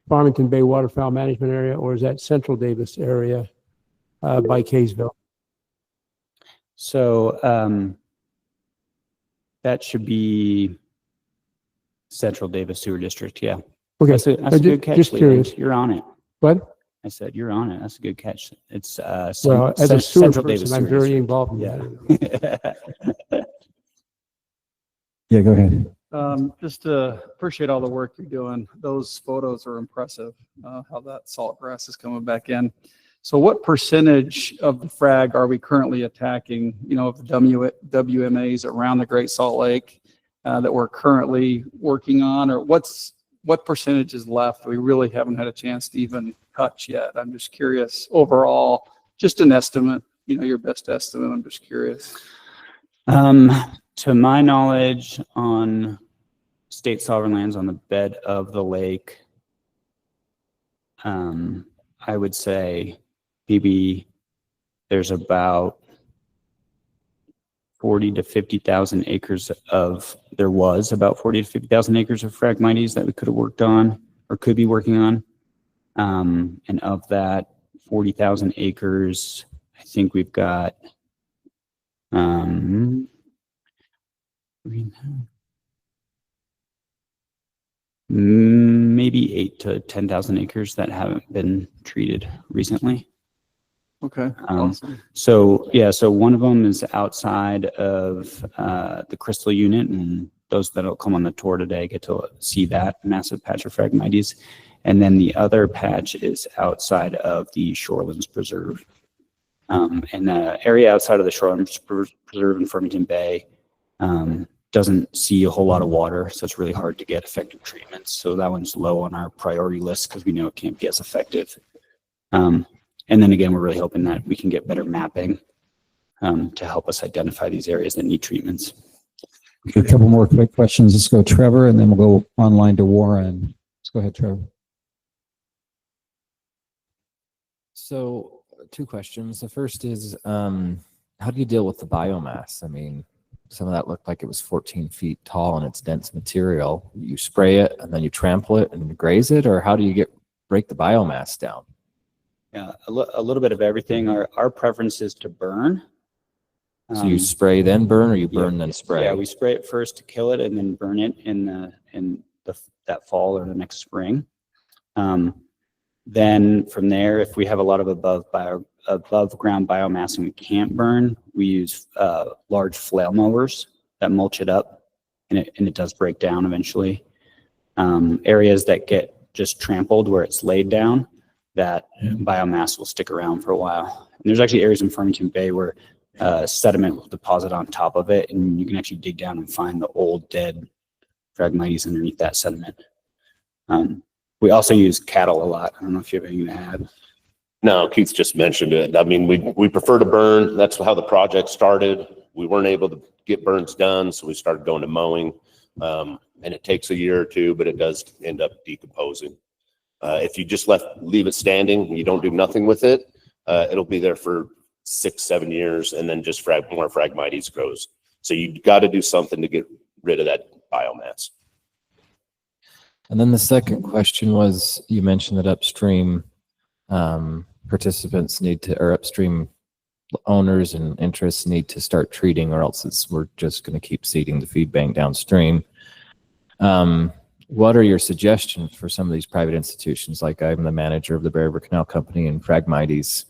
Farmington Bay Waterfowl Management Area, or is that Central Davis area by Kaysville? So that should be Central Davis Sewer District, yeah. Okay, that's a good catch. Just curious. Leland. You're on it. What? I said you're on it. That's a good catch. It's well, as a sewer Central person, Davis I'm Sewer very District. involved in that. Yeah. Yeah, go ahead. Just appreciate all the work you're doing. Those photos are impressive, how that salt grass is coming back in. So what percentage of the frag are we currently attacking, of the WMAs around the Great Salt Lake that we're currently working on, or what percentage is left we really haven't had a chance to even touch yet? I'm just curious overall, just an estimate, your best estimate. I'm just curious. To my knowledge, on state sovereign lands on the bed of the lake, I would say maybe there's about 40 to 50,000 acres there was about 40 to 50,000 acres of Phragmites that we could have worked on or could be working on. And of that 40,000 acres, I think we've got maybe 8 to 10,000 acres that haven't been treated recently. Okay. Awesome. So yeah, so one of them is outside of the crystal unit, and those that'll come on the tour today get to see that massive patch of Phragmites. And then the other patch is outside of the Shorelands Preserve. And the area outside of the Shorelands Preserve in Farmington Bay doesn't see a whole lot of water, so it's really hard to get effective treatments. So that one's low on our priority list because we know it can't be as effective. And then again, we're really hoping that we can get better mapping to help us identify these areas that need treatments. Okay, a couple more quick questions. Let's go Trevor, and then we'll go online to Warren. Let's go ahead, Trevor. So 2 questions. The first is, how do you deal with the biomass? I mean, some of that looked like it was 14 feet tall and it's dense material. You spray it and then you trample it and graze it, or how do you break the biomass down? Yeah, a little bit of everything. Our preference is to burn. So you spray then burn, or you burn then spray? Yeah, we spray it first to kill it and then burn it in that fall or the next spring. Then from there, if we have a lot of above above ground biomass and we can't burn, we use large flail mowers that mulch it up, and it does break down eventually. Areas that get just trampled where it's laid down, that biomass will stick around for a while. And there's actually areas in Farmington Bay where sediment will deposit on top of it, and you can actually dig down and find the old dead Phragmites underneath that sediment. We also use cattle a lot. I don't know if you have anything to add. No, Keith just mentioned it. I mean, we prefer to burn. That's how the project started. We weren't able to get burns done, so we started going to mowing. And it takes a year or two, but it does end up decomposing. If you just leave it standing, and you don't do nothing with it, it'll be there for 6-7 years, and then just more Phragmites grows. So you got to do something to get rid of that biomass. And then the second question was, you mentioned that upstream participants need to, or upstream owners and interests need to start treating, or else we're just going to keep seeding the feed bank downstream. What are your suggestions for some of these private institutions? Like, I'm the manager of the Bear River Canal Company, and Phragmites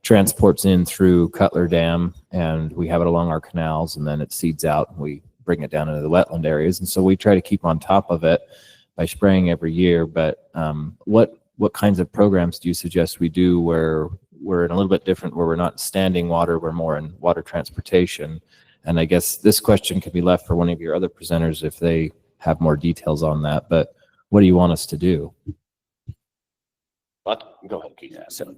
transports in through Cutler Dam, and we have it along our canals, and then it seeds out, and we bring it down into the wetland areas. And so we try to keep on top of it by spraying every year. But what kinds of programs do you suggest we do where we're in a little bit different, where we're not standing water, we're more in water transportation? And I guess this question could be left for one of your other presenters if they have more details on that. But what do you want us to do? Go ahead, Keith. Yeah, so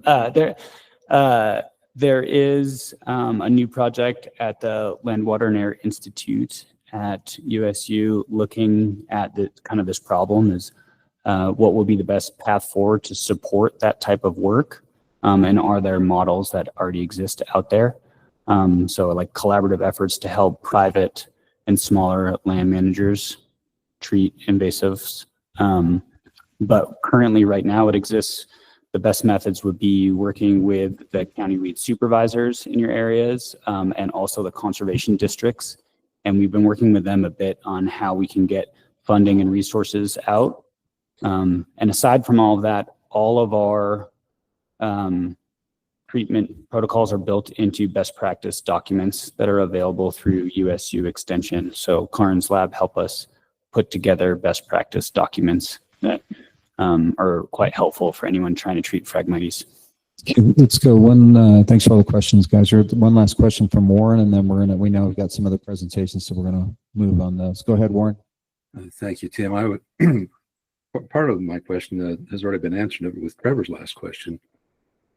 there is a new project at the Land, Water, and Air Institute at USU looking at this problem is what will be the best path forward to support that type of work, and are there models that already exist out there? So like collaborative efforts to help private and smaller land managers treat invasives. But currently right now it exists. The best methods would be working with the county weed supervisors in your areas, and also the conservation districts. And we've been working with them a bit on how we can get funding and resources out. And aside from all of that, all of our treatment protocols are built into best practice documents that are available through USU Extension. So Karin's lab help us put together best practice documents that are quite helpful for anyone trying to treat Phragmites. Okay, let's go thanks for all the questions, guys. One last question from Warren, and then we know we've got some other presentations, so we're going to move on those. Go ahead, Warren. Thank you, Tim. I would part of my question has already been answered with Trevor's last question.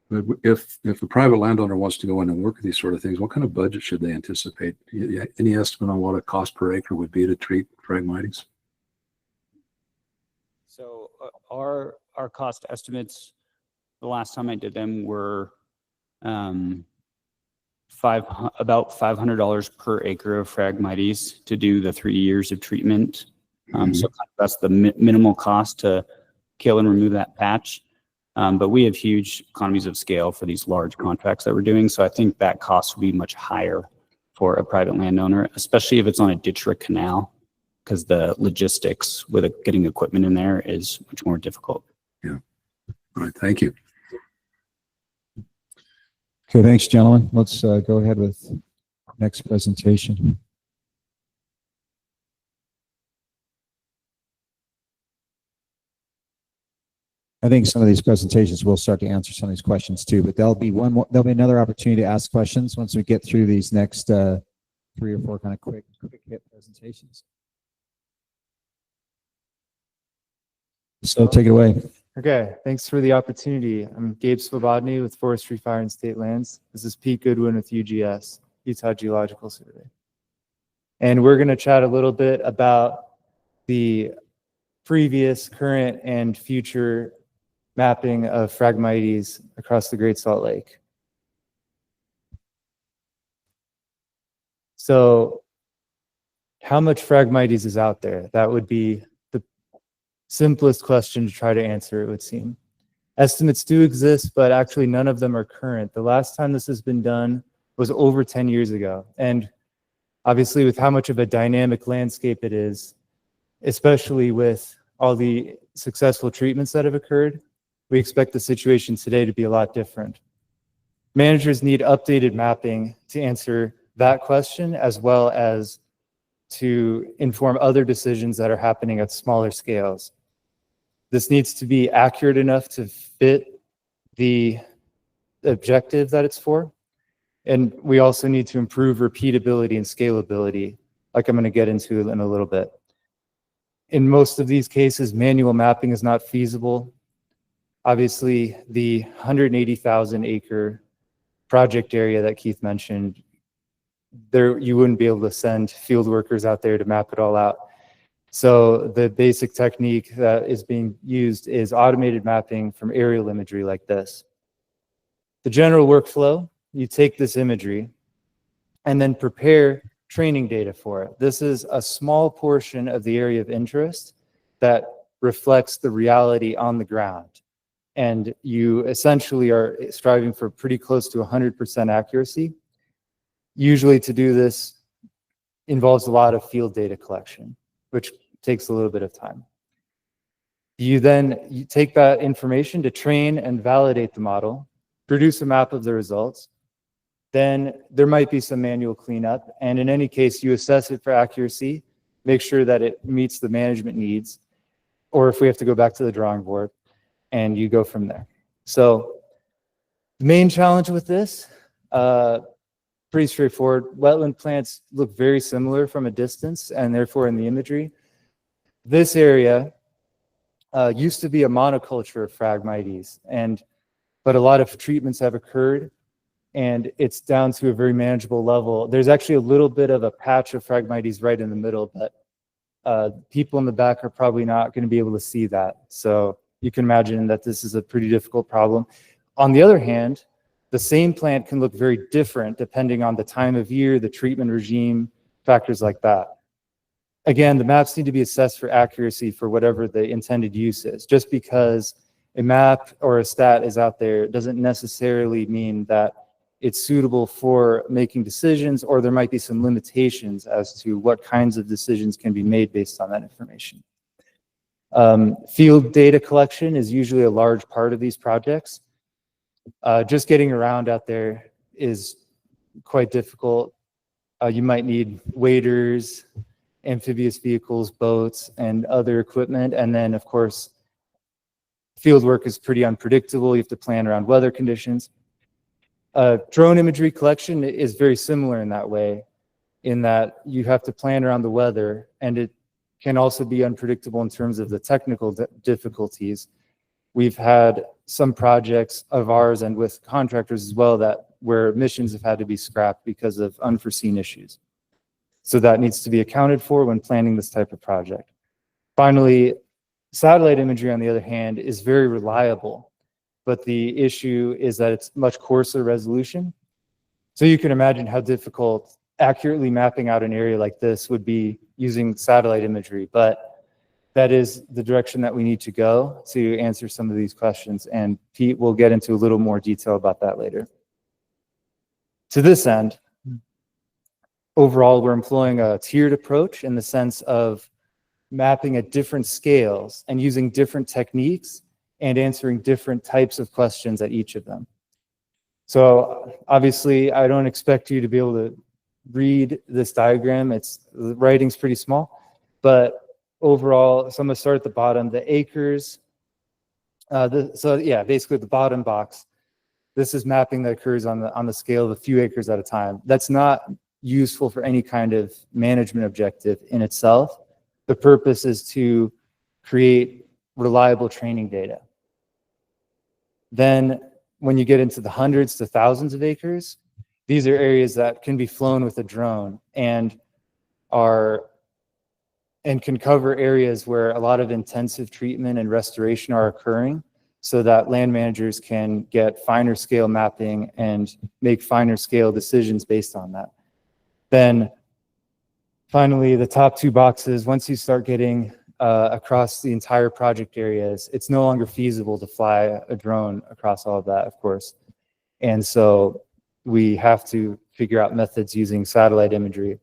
But if a private landowner wants to go in and work with these sort of things, what kind of budget should they anticipate? Any estimate on what a cost per acre would be to treat Phragmites? So our cost estimates, the last time I did them, were about $500 per acre of Phragmites to do the 3 years of treatment. So that's the minimal cost to kill and remove that patch. But we have huge economies of scale for these large contracts that we're doing. So I think that cost will be much higher for a private landowner, especially if it's on a ditch or a canal, because the logistics with getting equipment in there is much more difficult. Yeah. All right. Thank you. Okay, thanks, gentlemen. Let's go ahead with next presentation. I think some of these presentations will start to answer some of these questions too, but there'll be another opportunity to ask questions once we get through these next 3 or 4 kind of quick hit presentations. So take it away. Okay, thanks for the opportunity. I'm Gabe Svobody with Forestry, Fire, and State Lands. This is Pete Goodwin with UGS, Utah Geological Survey. And we're going to chat a little bit about the previous, current, and future mapping of Phragmites across the Great Salt Lake. So how much Phragmites is out there? That would be the simplest question to try to answer, it would seem. Estimates do exist, but actually none of them are current. The last time this has been done was over 10 years ago. And obviously with how much of a dynamic landscape it is, especially with all the successful treatments that have occurred, we expect the situation today to be a lot different. Managers need updated mapping to answer that question, as well as to inform other decisions that are happening at smaller scales. This needs to be accurate enough to fit the objective that it's for. And we also need to improve repeatability and scalability, like I'm going to get into in a little bit. In most of these cases, manual mapping is not feasible. Obviously, the 180,000 acre project area that Keith mentioned, there you wouldn't be able to send field workers out there to map it all out. So the basic technique that is being used is automated mapping from aerial imagery like this. The general workflow, you take this imagery and then prepare training data for it. This is a small portion of the area of interest that reflects the reality on the ground. And you essentially are striving for pretty close to 100% accuracy. Usually to do this involves a lot of field data collection, which takes a little bit of time. You take that information to train and validate the model, produce a map of the results. Then there might be some manual cleanup. And in any case, you assess it for accuracy, make sure that it meets the management needs, or if we have to go back to the drawing board, and you go from there. So the main challenge with this, pretty straightforward. Wetland plants look very similar from a distance, and therefore in the imagery. This area used to be a monoculture of Phragmites, but a lot of treatments have occurred, and it's down to a very manageable level. There's actually a little bit of a patch of Phragmites right in the middle, but people in the back are probably not going to be able to see that. So you can imagine that this is a pretty difficult problem. On the other hand, the same plant can look very different depending on the time of year, the treatment regime, factors like that. Again, the maps need to be assessed for accuracy for whatever the intended use is. Just because a map or a stat is out there doesn't necessarily mean that it's suitable for making decisions, or there might be some limitations as to what kinds of decisions can be made based on that information. Field data collection is usually a large part of these projects. Just getting around out there is quite difficult. You might need waders, amphibious vehicles, boats, and other equipment. And then, of course, field work is pretty unpredictable. You have to plan around weather conditions. Drone imagery collection is very similar in that way, in that you have to plan around the weather, and it can also be unpredictable in terms of the technical difficulties. We've had some projects of ours and with contractors as well where missions have had to be scrapped because of unforeseen issues. So that needs to be accounted for when planning this type of project. Finally, satellite imagery, on the other hand, is very reliable, but the issue is that it's much coarser resolution. So you can imagine how difficult accurately mapping out an area like this would be using satellite imagery, but that is the direction that we need to go to answer some of these questions. And Pete will get into a little more detail about that later. To this end, overall, we're employing a tiered approach in the sense of mapping at different scales and using different techniques and answering different types of questions at each of them. So obviously, I don't expect you to be able to read this diagram. The writing's pretty small, but overall, so I'm gonna start at the bottom, the acres. Basically the bottom box, this is mapping that occurs on the scale of a few acres at a time. That's not useful for any kind of management objective in itself. The purpose is to create reliable training data. Then when you get into the hundreds to thousands of acres, these are areas that can be flown with a drone and can cover areas where a lot of intensive treatment and restoration are occurring, so that land managers can get finer scale mapping and make finer scale decisions based on that. Then finally, the top two boxes, once you start getting across the entire project areas, it's no longer feasible to fly a drone across all of that, of course. And so we have to figure out methods using satellite imagery.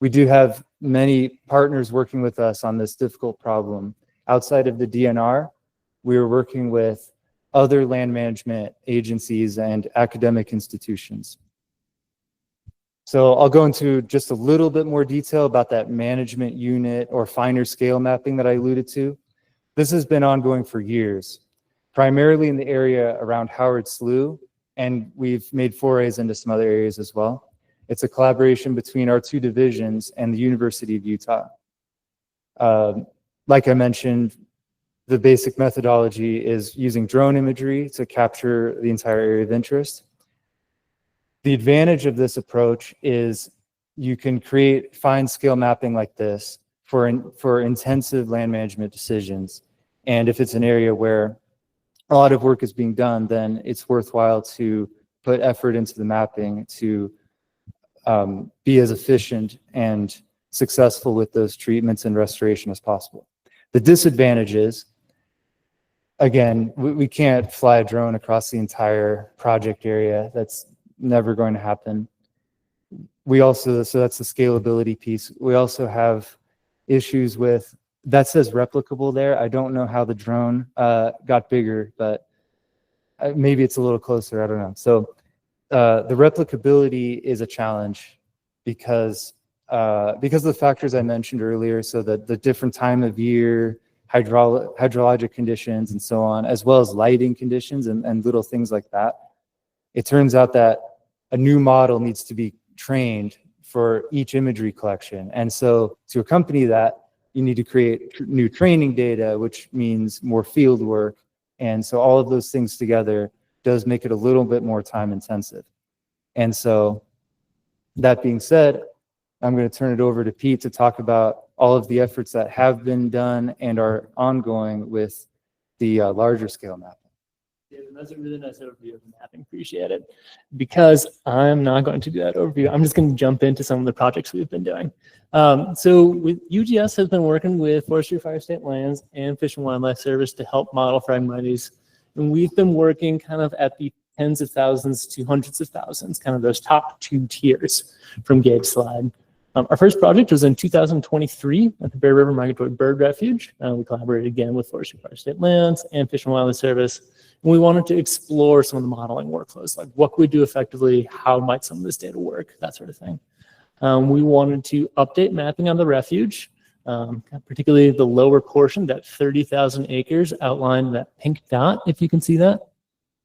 We do have many partners working with us on this difficult problem. Outside of the DNR, we are working with other land management agencies and academic institutions. So I'll go into just a little bit more detail about that management unit or finer scale mapping that I alluded to. This has been ongoing for years, primarily in the area around Howard Slough, and we've made forays into some other areas as well. It's a collaboration between our two divisions and the University of Utah. Like I mentioned, the basic methodology is using drone imagery to capture the entire area of interest. The advantage of this approach is you can create fine scale mapping like this for intensive land management decisions. And if it's an area where a lot of work is being done, then it's worthwhile to put effort into the mapping to be as efficient and successful with those treatments and restoration as possible. The disadvantage is, again, we can't fly a drone across the entire project area. That's never going to happen. We also, so that's the scalability piece. We also have issues with, that says replicable there. I don't know how the drone got bigger, but maybe it's a little closer, I don't know. So the replicability is a challenge because of the factors I mentioned earlier, so that the different time of year, hydrologic conditions and so on, as well as lighting conditions and little things like that. It turns out that a new model needs to be trained for each imagery collection. And so to accompany that, you need to create new training data, which means more field work. And so all of those things together does make it a little bit more time intensive. And so that being said, I'm going to turn it over to Pete to talk about all of the efforts that have been done and are ongoing with the larger scale mapping. That's a really nice overview of the mapping. Appreciate it. Because I'm not going to do that overview, I'm just going to jump into some of the projects we've been doing. So UGS has been working with Forestry, Fire, State Lands and Fish and Wildlife Service to help model Phragmites. And we've been working kind of at the tens of thousands to hundreds of thousands, kind of those top two tiers from Gabe's slide. Our first project was in 2023 at the Bear River Migratory Bird Refuge. We collaborated again with Forestry, Fire, State Lands and Fish and Wildlife Service. And we wanted to explore some of the modeling workflows, like what could we do effectively, how might some of this data work, that sort of thing. We wanted to update mapping on the refuge, particularly the lower portion, that 30,000 acres outlined in that pink dot, if you can see that.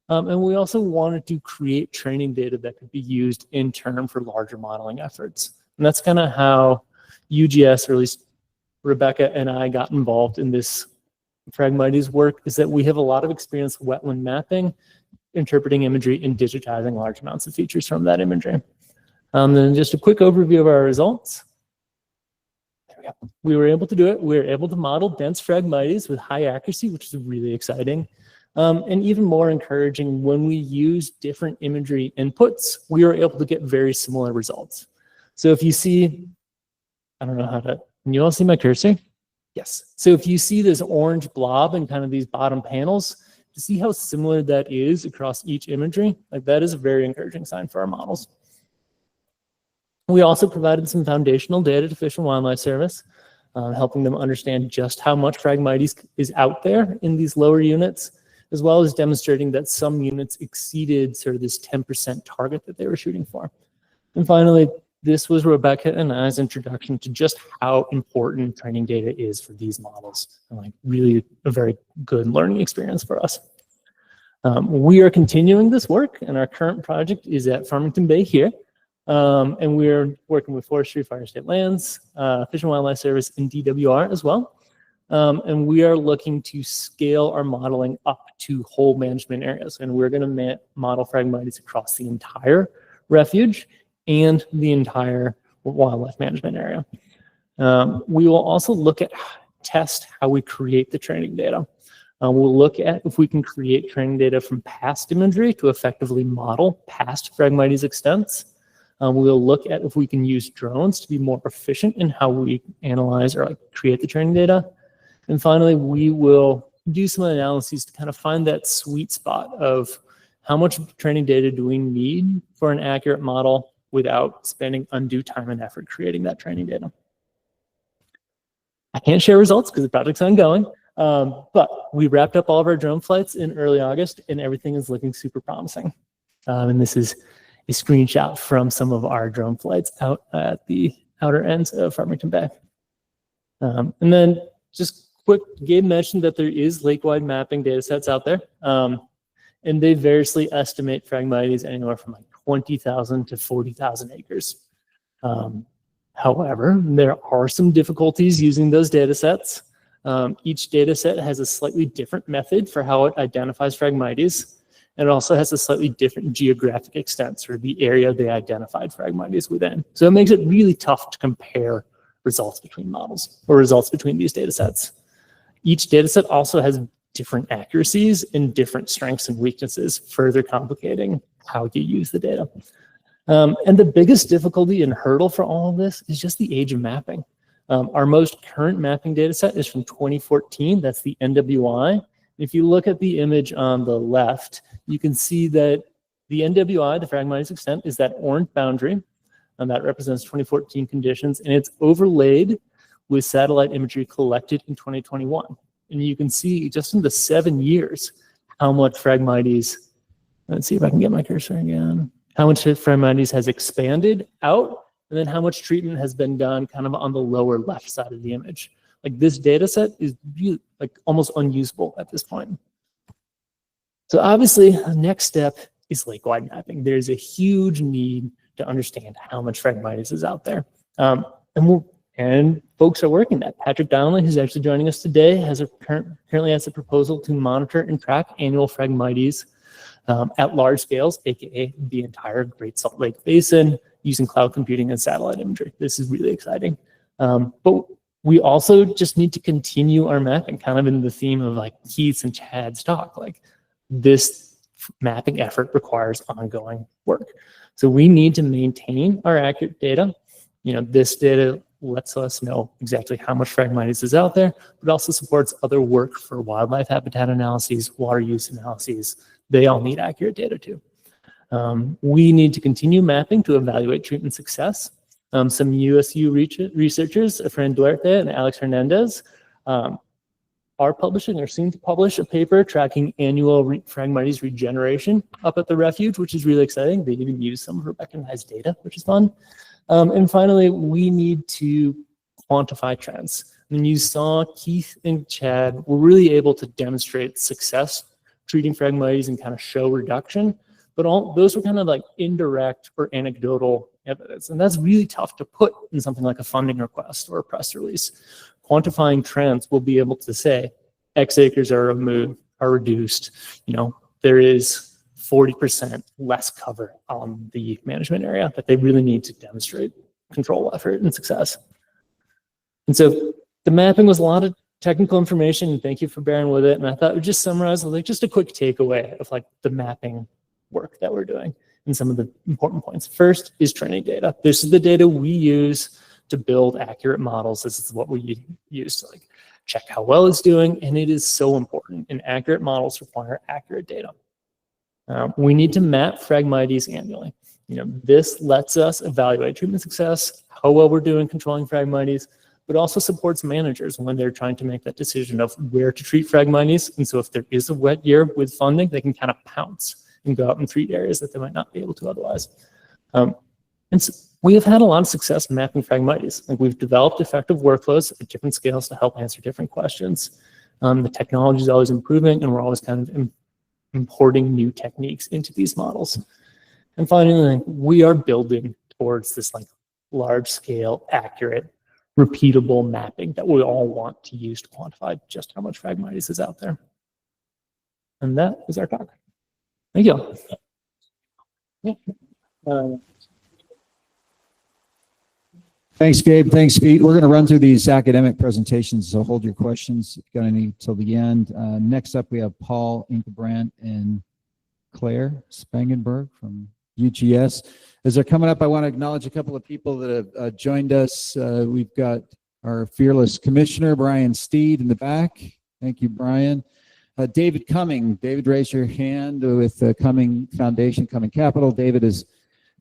And we also wanted to create training data that could be used in turn for larger modeling efforts. And that's kind of how UGS, or at least Rebecca and I, got involved in this Phragmites work, is that we have a lot of experience with wetland mapping, interpreting imagery, and digitizing large amounts of features from that imagery. Then just a quick overview of our results. There we go. We were able to do it. We were able to model dense Phragmites with high accuracy, which is really exciting. And even more encouraging, when we use different imagery inputs, we were able to get very similar results. So if you see, I don't know how to, can you all see my cursor? Yes. So if you see this orange blob in kind of these bottom panels, to see how similar that is across each imagery, like that is a very encouraging sign for our models. We also provided some foundational data to Fish and Wildlife Service, helping them understand just how much Phragmites is out there in these lower units, as well as demonstrating that some units exceeded sort of this 10% target that they were shooting for. And finally, this was Rebecca and I's introduction to just how important training data is for these models, and like really a very good learning experience for us. We are continuing this work, and our current project is at Farmington Bay here. And we're working with Forestry, Fire, State Lands, Fish and Wildlife Service, and DWR as well. And we are looking to scale our modeling up to whole management areas. And we're going to model Phragmites across the entire refuge and the entire wildlife management area. We will also look at, test how we create the training data. We'll look at if we can create training data from past imagery to effectively model past Phragmites extents. We'll look at if we can use drones to be more efficient in how we analyze or create the training data. And finally, we will do some analyses to kind of find that sweet spot of how much training data do we need for an accurate model without spending undue time and effort creating that training data. I can't share results because the project's ongoing, But we wrapped up all of our drone flights in early August, and everything is looking super promising. And this is a screenshot from some of our drone flights out at the outer ends of Farmington Bay. And then just quick, Gabe mentioned that there is lake-wide mapping data sets out there. And they variously estimate Phragmites anywhere from like 20,000 to 40,000 acres. However, there are some difficulties using those data sets. Each data set has a slightly different method for how it identifies Phragmites, and it also has a slightly different geographic extent, or the area they identified Phragmites within. So it makes it really tough to compare results between models or results between these data sets. Each data set also has different accuracies and different strengths and weaknesses, further complicating how you use the data. And the biggest difficulty and hurdle for all of this is just the age of mapping. Our most current mapping data set is from 2014. That's the NWI. If you look at the image on the left, you can see that the NWI, the Phragmites extent, is that orange boundary, and that represents 2014 conditions, and it's overlaid with satellite imagery collected in 2021. And you can see just in the 7 years how much Phragmites, let's see if I can get my cursor again, how much Phragmites has expanded out, and then how much treatment has been done kind of on the lower left side of the image. Like this data set is really, like almost unusable at this point. So obviously the next step is lake-wide mapping. There's a huge need to understand how much Phragmites is out there. And folks are working that. Patrick Donnelly, who's actually joining us today, currently has a proposal to monitor and track annual Phragmites at large scales, aka the entire Great Salt Lake Basin, using cloud computing and satellite imagery. This is really exciting. But we also just need to continue our mapping, kind of in the theme of like Keith's and Chad's talk. Like this mapping effort requires ongoing work. So we need to maintain our accurate data. You know, this data lets us know exactly how much Phragmites is out there, but also supports other work for wildlife habitat analyses, water use analyses. They all need accurate data too. We need to continue mapping to evaluate treatment success. Some USU researchers, Fran Duarte and Alex Hernandez, are publishing or soon to publish a paper tracking annual Phragmites regeneration up at the refuge, which is really exciting. They even use some of our recognized data, which is fun. And finally, we need to quantify trends. And you saw Keith and Chad were really able to demonstrate success treating Phragmites and kind of show reduction, but all those were kind of like indirect or anecdotal evidence. And that's really tough to put in something like a funding request or a press release. Quantifying trends will be able to say X acres are removed, are reduced. You know, there is 40% less cover on the management area that they really need to demonstrate control effort and success. And so the mapping was a lot of technical information, and thank you for bearing with it. And I thought I would just summarize like just a quick takeaway of like the mapping work that we're doing and some of the important points. First is training data. This is the data we use to build accurate models. This is what we use to like check how well it's doing, and it is so important. And accurate models require accurate data. We need to map Phragmites annually. You know, this lets us evaluate treatment success, how well we're doing controlling Phragmites, but also supports managers when they're trying to make that decision of where to treat Phragmites. And so if there is a wet year with funding, they can kind of pounce and go out and treat areas that they might not be able to otherwise. And so we have had a lot of success mapping Phragmites. Like we've developed effective workflows at different scales to help answer different questions. The technology is always improving, and we're always kind of importing new techniques into these models. And finally, we are building towards this like large scale, accurate, repeatable mapping that we all want to use to quantify just how much Phragmites is out there. And that is our talk. Thank you. Yeah. Thanks, Gabe. Thanks, Pete. We're going to run through these academic presentations, so hold your questions if you've got any till the end. Next up, we have Paul Inkenbrandt and Claire Spangenberg from UGS. As they're coming up, I want to acknowledge a couple of people that have joined us. We've got our fearless commissioner, Brian Steed, in the back. Thank you, Brian. David Cumming. David, raise your hand with the Cumming Foundation, Cumming Capital. David has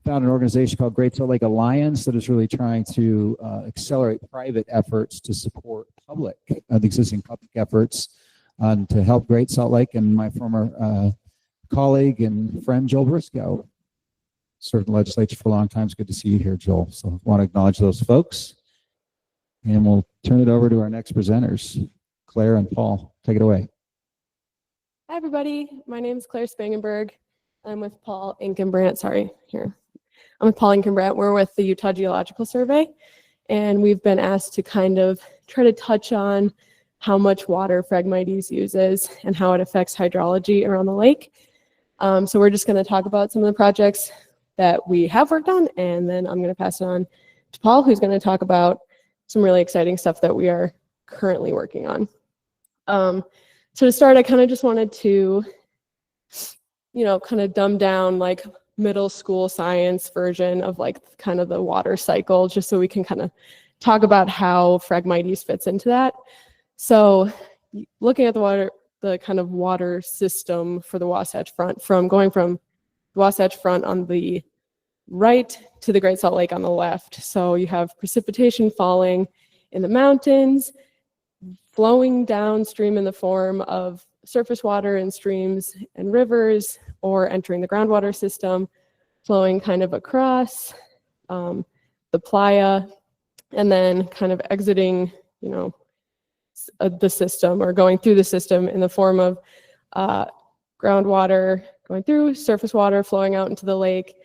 found an organization called Great Salt Lake Alliance that is really trying to accelerate private efforts to support public, the existing public efforts to help Great Salt Lake, and my former colleague and friend Joel Briscoe served in the legislature for a long time. It's good to see you here, Joel. So I want to acknowledge those folks. And we'll turn it over to our next presenters, Claire and Paul. Take it away. Hi, everybody. My name is Claire Spangenberg. I'm with Paul Inkenbrandt. Sorry, here. I'm with Paul Inkenbrandt. We're with the Utah Geological Survey, and we've been asked to kind of try to touch on how much water Phragmites uses and how it affects hydrology around the lake. So we're just going to talk about some of the projects that we have worked on, and then I'm going to pass it on to Paul, who's going to talk about some really exciting stuff that we are currently working on. So to start, I kind of just wanted to, kind of dumb down like middle school science version of like kind of the water cycle, just so we can kind of talk about how Phragmites fits into that. So looking at the kind of water system for the Wasatch Front, going from the Wasatch Front on the right to the Great Salt Lake on the left. So you have precipitation falling in the mountains, flowing downstream in the form of surface water in streams and rivers, or entering the groundwater system, flowing kind of across the playa, and then kind of exiting, the system, or going through the system in the form of groundwater going through, surface water flowing out into the lake,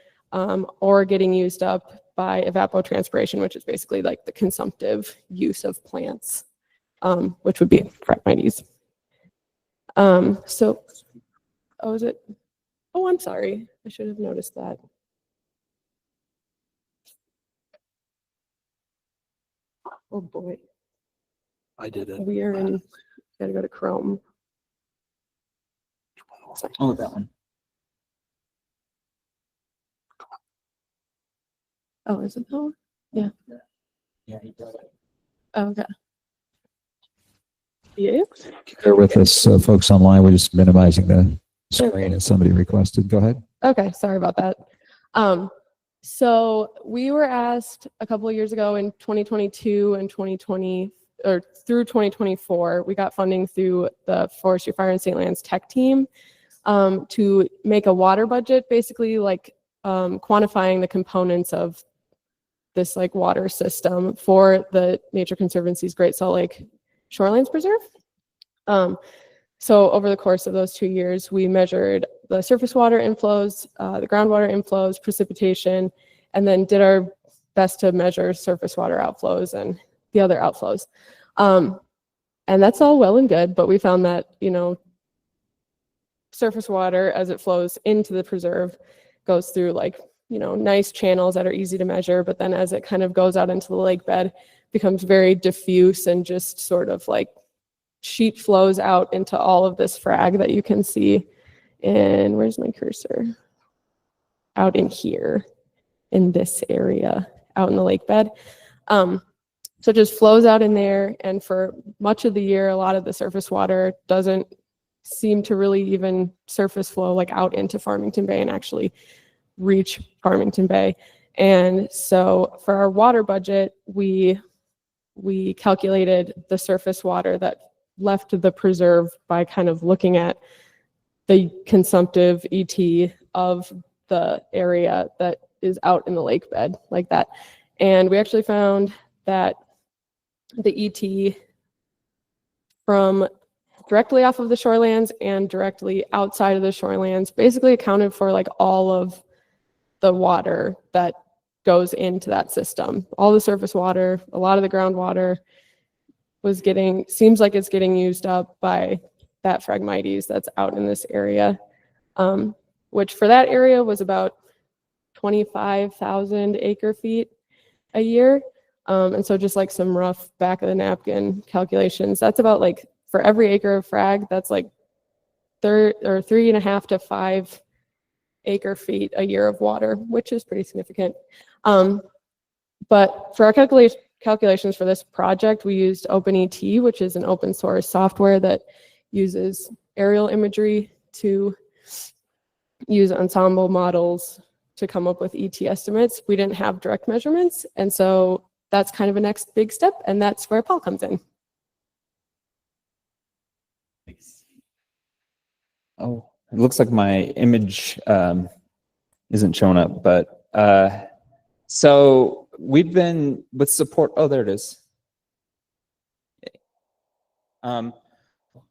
or getting used up by evapotranspiration, which is basically like the consumptive use of plants, which would be Phragmites. Is it? Oh, I'm sorry. I should have noticed that. Oh boy. I did it. We are in, gotta go to Chrome. Oh, that one. Oh, is it that one? Yeah. Yeah, he does it. Okay. Yeah. Bear with us, folks online. We're just minimizing the screen as somebody requested. Go ahead. Okay, sorry about that. So we were asked a couple of years ago in 2022 and 2020, or through 2024, we got funding through the Forestry, Fire, and St. Lands Tech Team to make a water budget, basically like quantifying the components of this like water system for the Nature Conservancy's Great Salt Lake Shorelands Preserve. So over the course of those 2 years, we measured the surface water inflows, the groundwater inflows, precipitation, and then did our best to measure surface water outflows and the other outflows. And that's all well and good, but we found that, surface water as it flows into the preserve goes through like, nice channels that are easy to measure, but then as it kind of goes out into the lake bed, becomes very diffuse and just sort of like sheet flows out into all of this frag that you can see. And where's my cursor? Out in here, in this area, out in the lake bed. So it just flows out in there, and for much of the year, a lot of the surface water doesn't seem to really even surface flow like out into Farmington Bay and actually reach Farmington Bay. And so for our water budget, we calculated the surface water that left the preserve by kind of looking at the consumptive ET of the area that is out in the lake bed like that. And we actually found that the ET from directly off of the shorelands and directly outside of the shorelands basically accounted for like all of the water that goes into that system. All the surface water, a lot of the groundwater seems like it's getting used up by that Phragmites that's out in this area, which for that area was about 25,000 acre feet a year. And so just like some rough back of the napkin calculations, that's about like for every acre of frag, that's like 3.5 to 5 acre feet a year of water, which is pretty significant. But for our calculations for this project, we used OpenET, which is an open source software that uses aerial imagery to use ensemble models to come up with ET estimates. We didn't have direct measurements, and so that's kind of a next big step, and that's where Paul comes in. Oh, it looks like my image isn't showing up, but so we've been with support. Oh, there it is.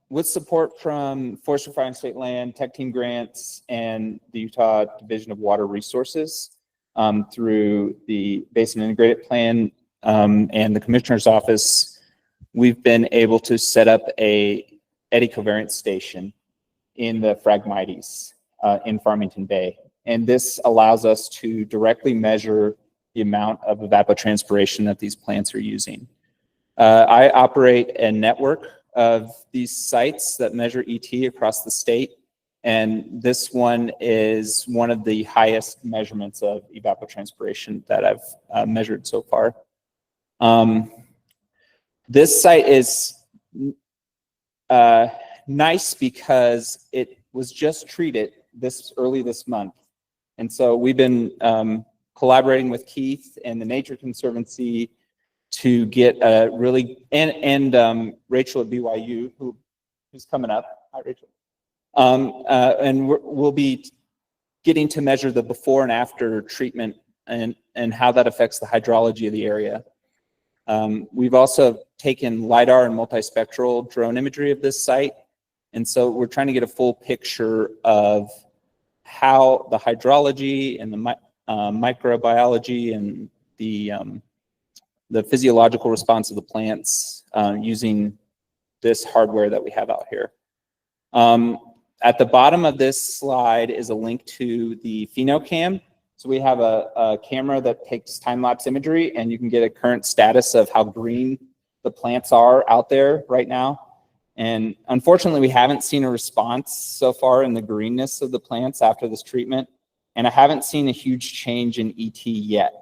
With support from Forestry, Fire, and State Land, Tech Team grants, and the Utah Division of Water Resources through the Basin Integrated Plan and the Commissioner's Office, we've been able to set up a eddy covariance station in the Phragmites in Farmington Bay. And this allows us to directly measure the amount of evapotranspiration that these plants are using. I operate a network of these sites that measure ET across the state, and this one is one of the highest measurements of evapotranspiration that I've measured so far. This site is nice because it was just treated early this month. And so we've been collaborating with Keith and the Nature Conservancy to get a really, and Rachel at BYU, who's coming up. Hi, Rachel. And we'll be getting to measure the before and after treatment and how that affects the hydrology of the area. We've also taken LiDAR and multispectral drone imagery of this site. And so we're trying to get a full picture of how the hydrology and the microbiology and the physiological response of the plants using this hardware that we have out here. At the bottom of this slide is a link to the PhenoCam. So we have a camera that takes time-lapse imagery, and you can get a current status of how green the plants are out there right now. And unfortunately, we haven't seen a response so far in the greenness of the plants after this treatment. And I haven't seen a huge change in ET yet,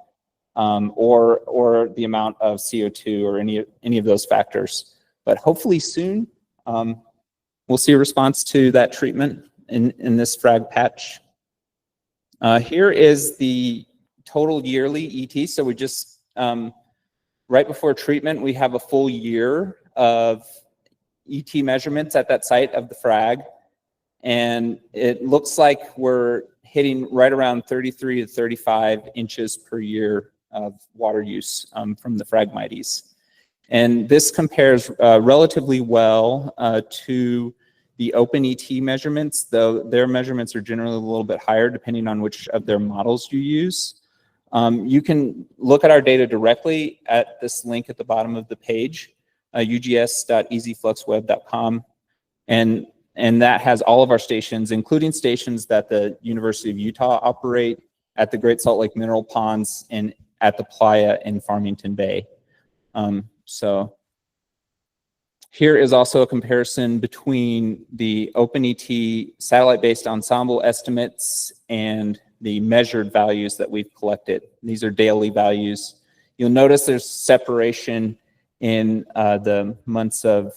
or the amount of CO2 or any of those factors. But hopefully soon, we'll see a response to that treatment in this frag patch. Here is the total yearly ET. So we just, right before treatment, we have a full year of ET measurements at that site of the frag. And it looks like we're hitting right around 33 to 35 inches per year of water use from the Phragmites. And this compares relatively well to the open ET measurements, though their measurements are generally a little bit higher depending on which of their models you use. You can look at our data directly at this link at the bottom of the page, ugs.easyfluxweb.com. And that has all of our stations, including stations that the University of Utah operate at the Great Salt Lake Mineral Ponds and at the Playa in Farmington Bay. So here is also a comparison between the OpenET satellite-based ensemble estimates and the measured values that we've collected. These are daily values. You'll notice there's separation in the months of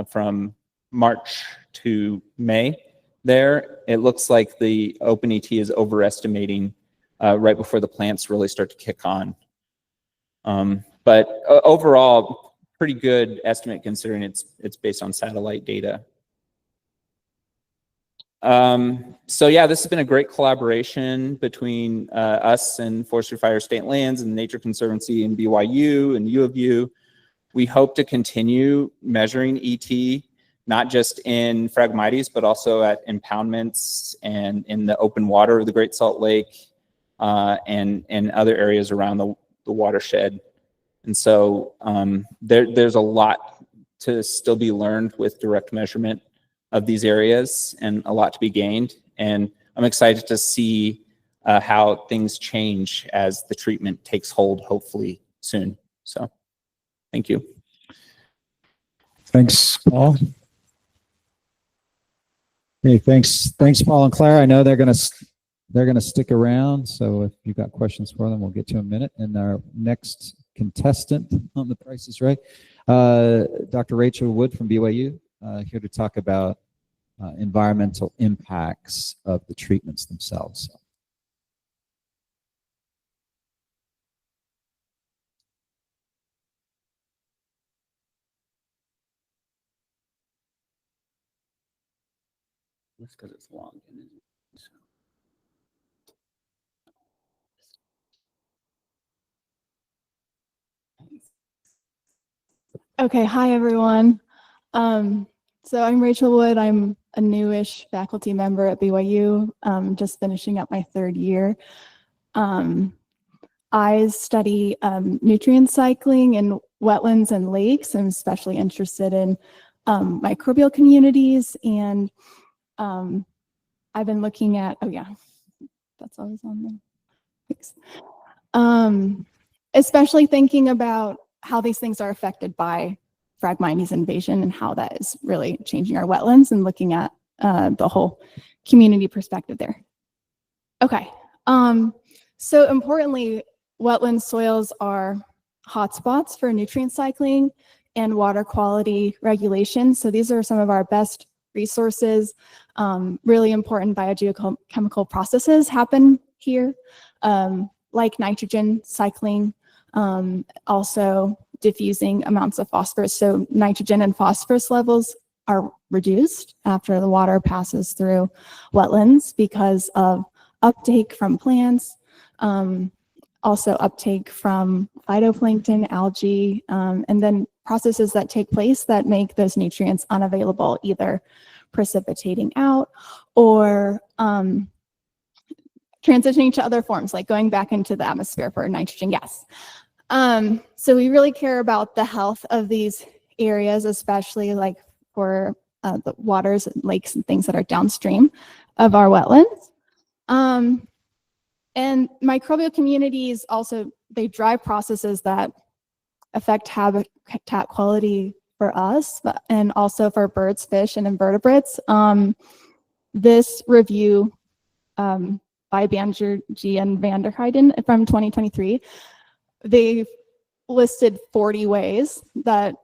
from March to May there. It looks like the OpenET is overestimating right before the plants really start to kick on. But overall, pretty good estimate considering it's based on satellite data. So yeah, this has been a great collaboration between us and Forestry, Fire, State Lands and Nature Conservancy and BYU and U of U. We hope to continue measuring ET, not just in Phragmites, but also at impoundments and in the open water of the Great Salt Lake and other areas around the watershed. And so there's a lot to still be learned with direct measurement of these areas and a lot to be gained. And I'm excited to see how things change as the treatment takes hold, hopefully soon. So thank you. Thanks, Paul. Hey, thanks, Paul and Claire. I know they're gonna stick around. So if you've got questions for them, we'll get to in a minute. And our next contestant on The Price is Right, Dr. Rachel Wood from BYU, here to talk about environmental impacts of the treatments themselves. That's because it's long. Okay, hi everyone. So I'm Rachel Wood. I'm a newish faculty member at BYU, just finishing up my 3rd year. I study nutrient cycling in wetlands and lakes. I'm especially interested in microbial communities, and I've been looking at, oh yeah, that's always on there. Thanks. Especially thinking about how these things are affected by Phragmites invasion and how that is really changing our wetlands, and looking at the whole community perspective there. Okay, so importantly, wetland soils are hotspots for nutrient cycling and water quality regulation. So these are some of our best resources. Really important biogeochemical processes happen here, like nitrogen cycling, also diffusing amounts of phosphorus. So nitrogen and phosphorus levels are reduced after the water passes through wetlands because of uptake from plants, also uptake from phytoplankton, algae, and then processes that take place that make those nutrients unavailable, either precipitating out or transitioning to other forms, like going back into the atmosphere for nitrogen gas. So we really care about the health of these areas, especially like for the waters, lakes, and things that are downstream of our wetlands. And microbial communities also, they drive processes that affect habitat quality for us, and also for birds, fish, and invertebrates. This review by Banerjee and van der Heijden from 2023, they listed 40 ways that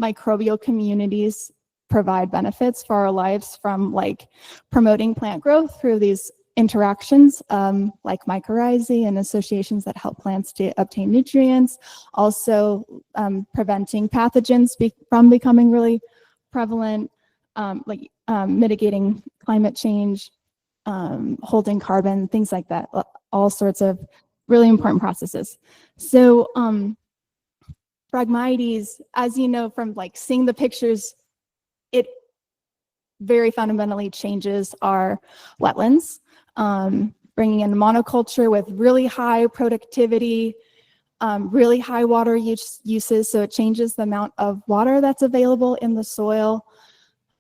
microbial communities provide benefits for our lives, from like promoting plant growth through these interactions like mycorrhizae and associations that help plants to obtain nutrients, also preventing pathogens from becoming really prevalent, like mitigating climate change, holding carbon, things like that, all sorts of really important processes. So Phragmites, as you know from like seeing the pictures, it very fundamentally changes our wetlands, bringing in monoculture with really high productivity, really high water uses, so it changes the amount of water that's available in the soil,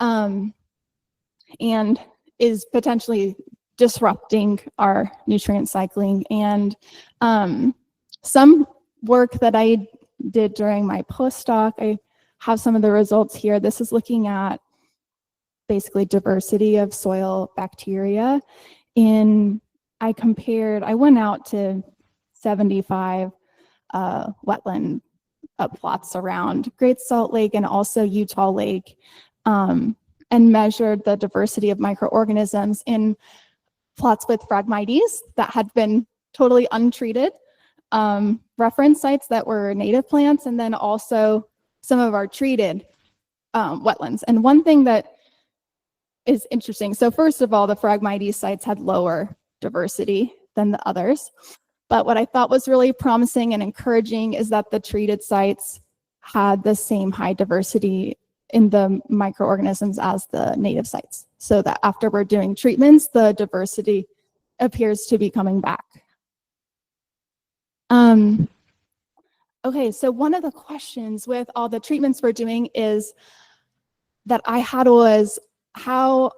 and is potentially disrupting our nutrient cycling. And some work that I did during my postdoc, I have some of the results here. This is looking at basically diversity of soil bacteria. I went out to 75 wetland plots around Great Salt Lake and also Utah Lake, and measured the diversity of microorganisms in plots with Phragmites that had been totally untreated, reference sites that were native plants, and then also some of our treated wetlands. And one thing that is interesting, so first of all, the Phragmites sites had lower diversity than the others. But what I thought was really promising and encouraging is that the treated sites had the same high diversity in the microorganisms as the native sites. So that after we're doing treatments, the diversity appears to be coming back. Okay, so one of the questions with all the treatments we're doing is that I had was, how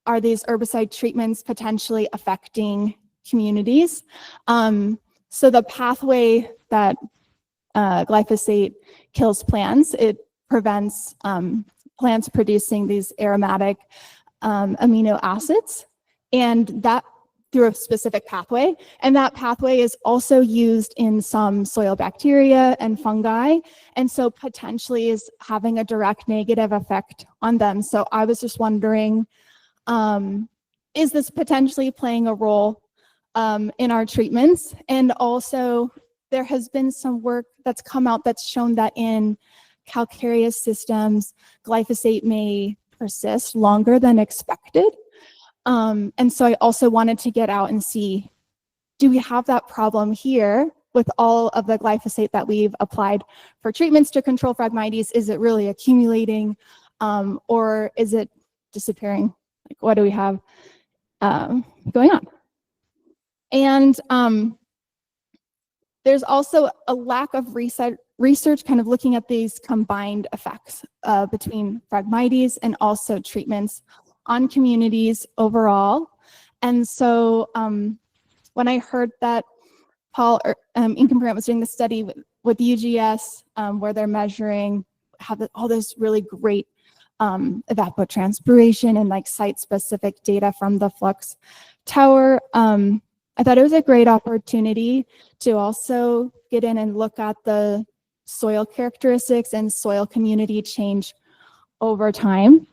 are these herbicide treatments potentially affecting communities? So the pathway that glyphosate kills plants, it prevents plants producing these aromatic amino acids, and that through a specific pathway. And that pathway is also used in some soil bacteria and fungi, and so potentially is having a direct negative effect on them. So I was just wondering, is this potentially playing a role in our treatments? And also, there has been some work that's come out that's shown that in calcareous systems, glyphosate may persist longer than expected. And so I also wanted to get out and see, do we have that problem here with all of the glyphosate that we've applied for treatments to control Phragmites? Is it really accumulating, or is it disappearing? Like, what do we have going on? And there's also a lack of research kind of looking at these combined effects between Phragmites and also treatments on communities overall. And so when I heard that Paul Inkenbrandt was doing the study with UGS, where they're measuring, have all this really great evapotranspiration and like site-specific data from the flux tower, I thought it was a great opportunity to also get in and look at the soil characteristics and soil community change over time.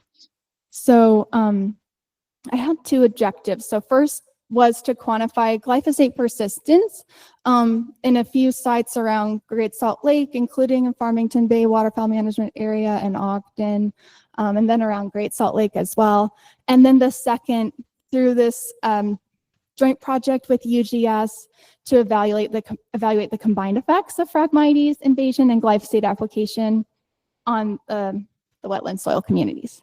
So I had two objectives. So first was to quantify glyphosate persistence in a few sites around Great Salt Lake, including in Farmington Bay Waterfowl Management Area and Ogden, and then around Great Salt Lake as well. And then the second, through this joint project with UGS to evaluate the combined effects of Phragmites invasion and glyphosate application on the wetland soil communities.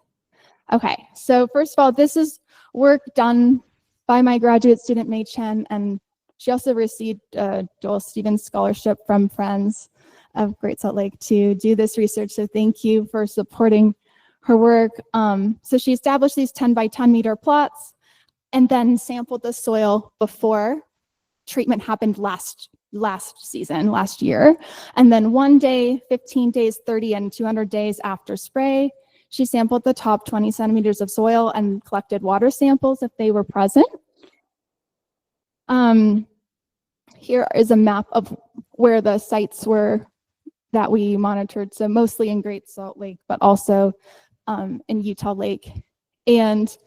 Okay, so first of all, this is work done by my graduate student, Mei Chen, and she also received a Joel Stevens Scholarship from Friends of Great Salt Lake to do this research, so thank you for supporting her work. So she established these 10 by 10 meter plots and then sampled the soil before treatment happened last year. And then 1 day, 15 days, 30, and 200 days after spray, she sampled the top 20 centimeters of soil and collected water samples if they were present. Here is a map of where the sites were that we monitored. So mostly in Great Salt Lake, but also in Utah Lake. And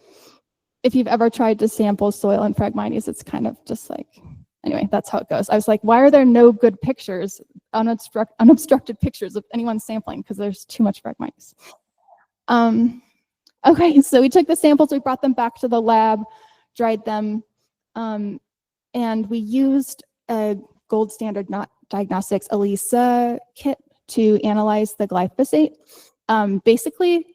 if you've ever tried to sample soil in Phragmites, it's kind of just like, anyway, that's how it goes. I was like, why are there no good pictures, unobstructed pictures of anyone sampling? Because there's too much Phragmites. Okay, so we took the samples, we brought them back to the lab, dried them, and we used a gold standard diagnostics ELISA kit to analyze the glyphosate. Basically,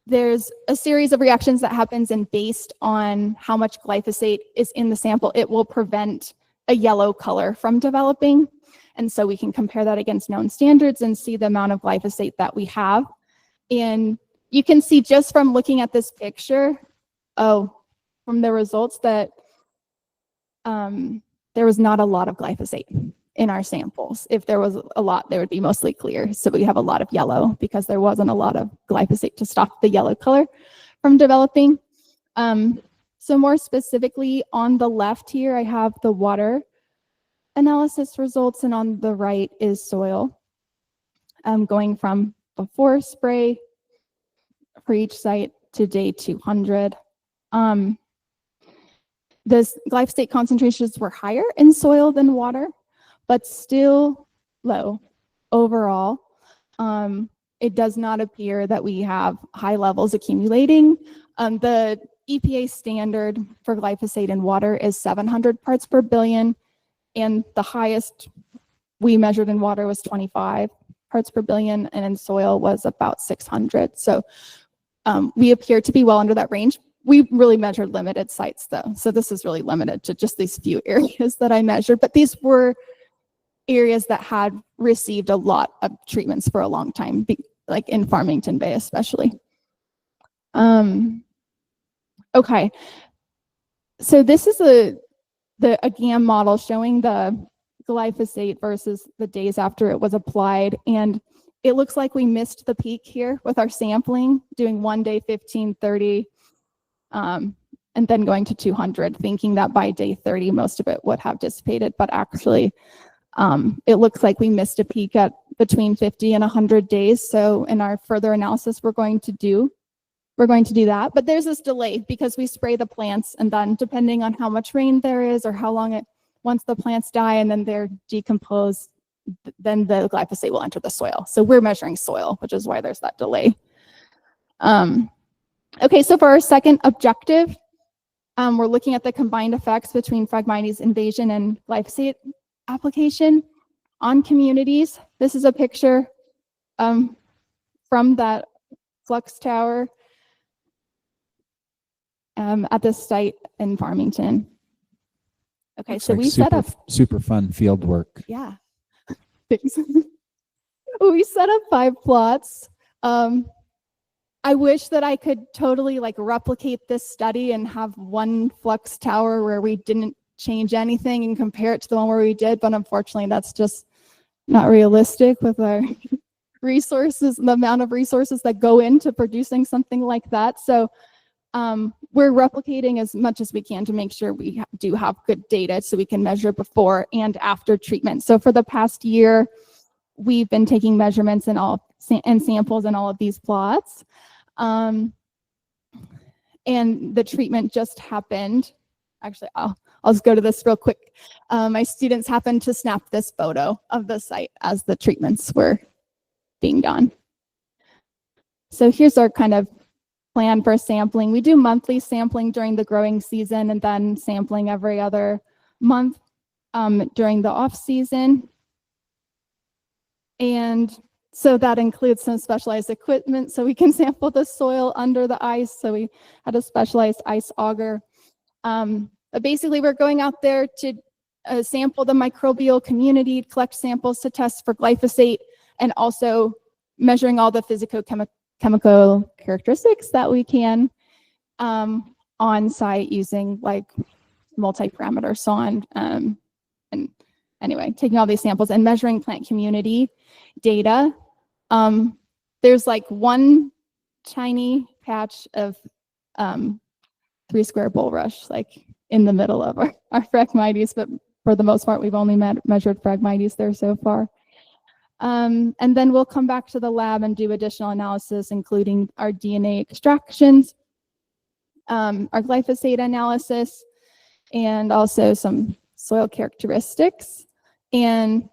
there's a series of reactions that happens, and based on how much glyphosate is in the sample, it will prevent a yellow color from developing. And so we can compare that against known standards and see the amount of glyphosate that we have. And you can see just from looking at this picture, from the results, that there was not a lot of glyphosate in our samples. If there was a lot, they would be mostly clear. So we have a lot of yellow because there wasn't a lot of glyphosate to stop the yellow color from developing. So more specifically, on the left here, I have the water analysis results, and on the right is soil. Going from before spray for each site to day 200. The glyphosate concentrations were higher in soil than water, but still low overall. It does not appear that we have high levels accumulating. The EPA standard for glyphosate in water is 700 parts per billion, and the highest we measured in water was 25 parts per billion, and in soil was about 600. So we appear to be well under that range. We really measured limited sites though, so this is really limited to just these few areas that I measured, but these were areas that had received a lot of treatments for a long time, like in Farmington Bay especially. Okay, so this is a GAM model showing the glyphosate versus the days after it was applied, and it looks like we missed the peak here with our sampling, doing 1 day, 15, 30, and then going to 200, thinking that by day 30 most of it would have dissipated, but actually it looks like we missed a peak at between 50 and 100 days. So in our further analysis, we're going to do that. But there's this delay because we spray the plants, and then depending on how much rain there is or how long once the plants die and then they're decomposed, then the glyphosate will enter the soil. So we're measuring soil, which is why there's that delay. Okay, so for our second objective, we're looking at the combined effects between Phragmites invasion and glyphosate application on communities. This is a picture from that flux tower at this site in Farmington. Okay, Looks so like we set up, super fun field work. yeah. Thanks. We set up 5 plots. I wish that I could totally like replicate this study and have one flux tower where we didn't change anything and compare it to the one where we did, but unfortunately that's just not realistic with our resources and the amount of resources that go into producing something like that. So we're replicating as much as we can to make sure we do have good data so we can measure before and after treatment. So for the past year, we've been taking measurements and samples in all of these plots. And the treatment just happened. Actually, I'll just go to this real quick. My students happened to snap this photo of the site as the treatments were being done. So here's our kind of plan for sampling. We do monthly sampling during the growing season and then sampling every other month during the off season. And so that includes some specialized equipment so we can sample the soil under the ice. So we had a specialized ice auger. But basically, we're going out there to sample the microbial community, collect samples to test for glyphosate, and also measuring all the physicochemical characteristics that we can on site using like multi-parameter sonde. And anyway, taking all these samples and measuring plant community data. There's like one tiny patch of 3 square bulrush, like in the middle of our Phragmites, but for the most part, we've only measured Phragmites there so far. And then we'll come back to the lab and do additional analysis, including our DNA extractions, our glyphosate analysis, and also some soil characteristics. And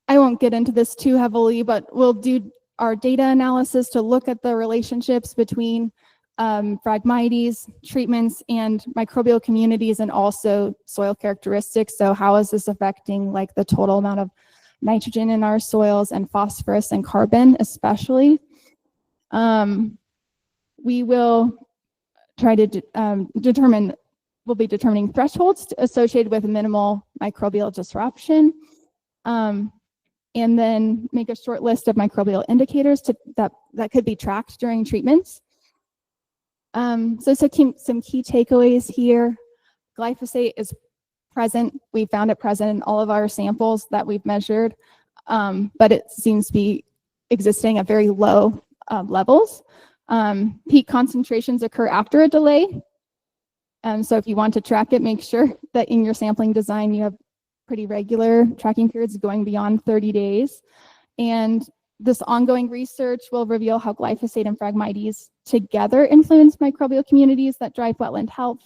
I won't get into this too heavily, but we'll do our data analysis to look at the relationships between Phragmites, treatments, and microbial communities, and also soil characteristics. So how is this affecting like the total amount of nitrogen in our soils and phosphorus and carbon especially? We will try to we'll be determining thresholds associated with minimal microbial disruption. And then make a short list of microbial indicators that could be tracked during treatments. So some key takeaways here. Glyphosate is present. We found it present in all of our samples that we've measured, but it seems to be existing at very low levels. Peak concentrations occur after a delay. So if you want to track it, make sure that in your sampling design you have pretty regular tracking periods going beyond 30 days. And this ongoing research will reveal how glyphosate and Phragmites together influence microbial communities that drive wetland health.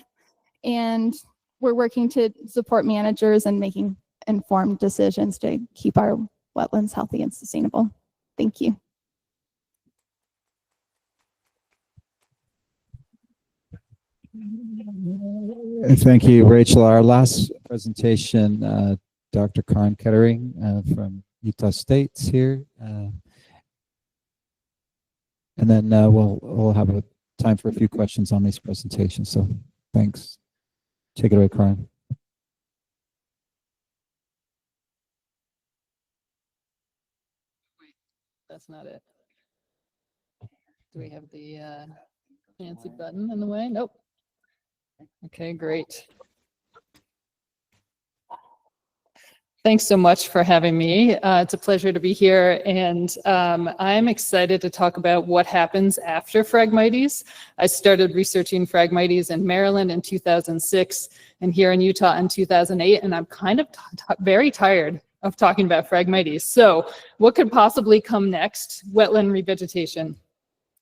And we're working to support managers and making informed decisions to keep our wetlands healthy and sustainable. Thank you. Thank you, Rachel. Our last presentation, Dr. Karin Kettering from Utah State's here. And then we'll have a time for a few questions on these presentations. So thanks. Take it away, Karin. That's not it. Do we have the fancy button in the way? Nope. Okay, great. Thanks so much for having me. It's a pleasure to be here, and I'm excited to talk about what happens after Phragmites. I started researching Phragmites in Maryland in 2006 and here in Utah in 2008, and I'm kind of very tired of talking about Phragmites. So what could possibly come next? Wetland revegetation.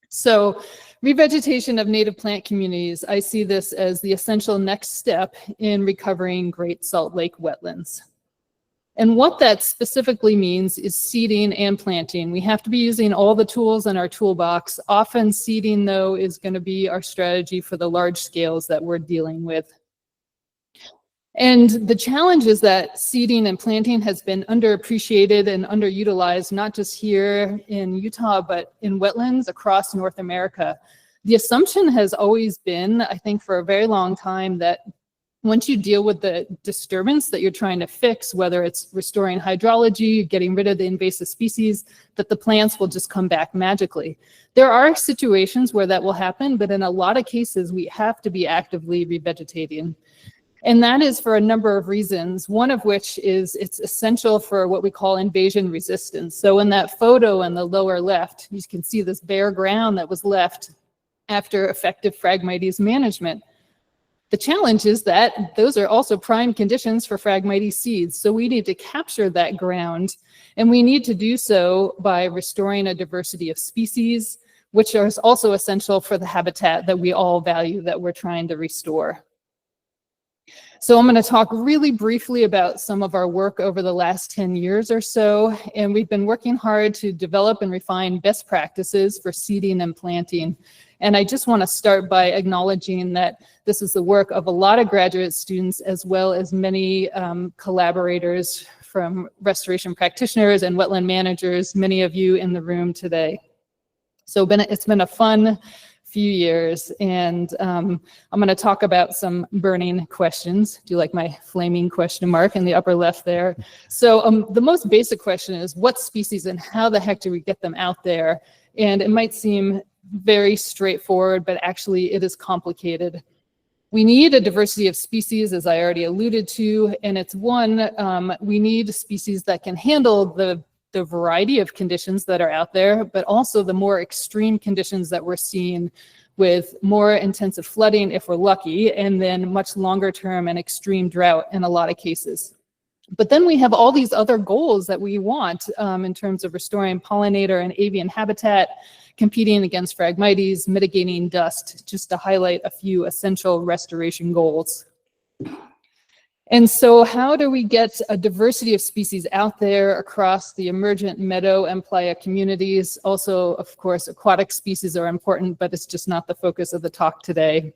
So revegetation of native plant communities, I see this as the essential next step in recovering Great Salt Lake wetlands. And what that specifically means is seeding and planting. We have to be using all the tools in our toolbox. Often seeding, though, is going to be our strategy for the large scales that we're dealing with. And the challenge is that seeding and planting has been underappreciated and underutilized, not just here in Utah, but in wetlands across North America. The assumption has always been, I think for a very long time, that once you deal with the disturbance that you're trying to fix, whether it's restoring hydrology, getting rid of the invasive species, that the plants will just come back magically. There are situations where that will happen, but in a lot of cases, we have to be actively revegetating. And that is for a number of reasons, one of which is it's essential for what we call invasion resistance. So in that photo in the lower left, you can see this bare ground that was left after effective Phragmites management. The challenge is that those are also prime conditions for Phragmites seeds. So we need to capture that ground, and we need to do so by restoring a diversity of species, which is also essential for the habitat that we all value that we're trying to restore. So I'm going to talk really briefly about some of our work over the last 10 years or so, and we've been working hard to develop and refine best practices for seeding and planting. And I just want to start by acknowledging that this is the work of a lot of graduate students, as well as many collaborators from restoration practitioners and wetland managers, many of you in the room today. So it's been a fun few years, and I'm going to talk about some burning questions. Do you like my flaming question mark in the upper left there? So the most basic question is, what species and how the heck do we get them out there? And it might seem very straightforward, but actually it is complicated. We need a diversity of species, as I already alluded to, and it's we need species that can handle the variety of conditions that are out there, but also the more extreme conditions that we're seeing with more intensive flooding if we're lucky, and then much longer term and extreme drought in a lot of cases. But then we have all these other goals that we want in terms of restoring pollinator and avian habitat, competing against Phragmites, mitigating dust, just to highlight a few essential restoration goals. And so how do we get a diversity of species out there across the emergent meadow and playa communities? Also, of course, aquatic species are important, but it's just not the focus of the talk today.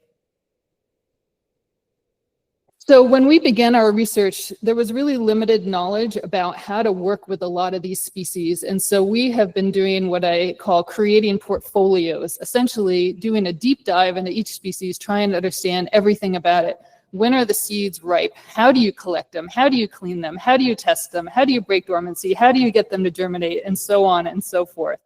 So when we began our research, there was really limited knowledge about how to work with a lot of these species. And so we have been doing what I call creating portfolios, essentially doing a deep dive into each species, trying to understand everything about it. When are the seeds ripe? How do you collect them? How do you clean them? How do you test them? How do you break dormancy? How do you get them to germinate? And so on and so forth.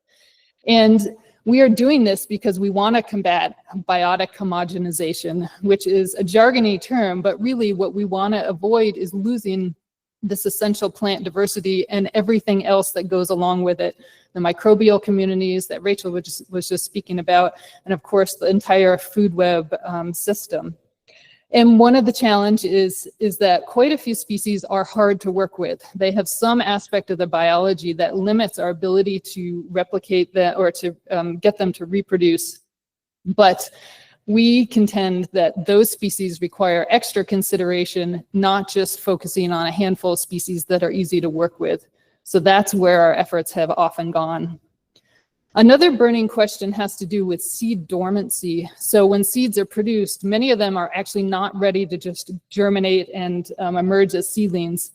And we are doing this because we want to combat biotic homogenization, which is a jargony term, but really what we want to avoid is losing this essential plant diversity and everything else that goes along with it. The microbial communities that Rachel was just speaking about, and of course the entire food web system. And one of the challenges is that quite a few species are hard to work with. They have some aspect of the biology that limits our ability to replicate that or to get them to reproduce. But we contend that those species require extra consideration, not just focusing on a handful of species that are easy to work with. So that's where our efforts have often gone. Another burning question has to do with seed dormancy. So when seeds are produced, many of them are actually not ready to just germinate and emerge as seedlings.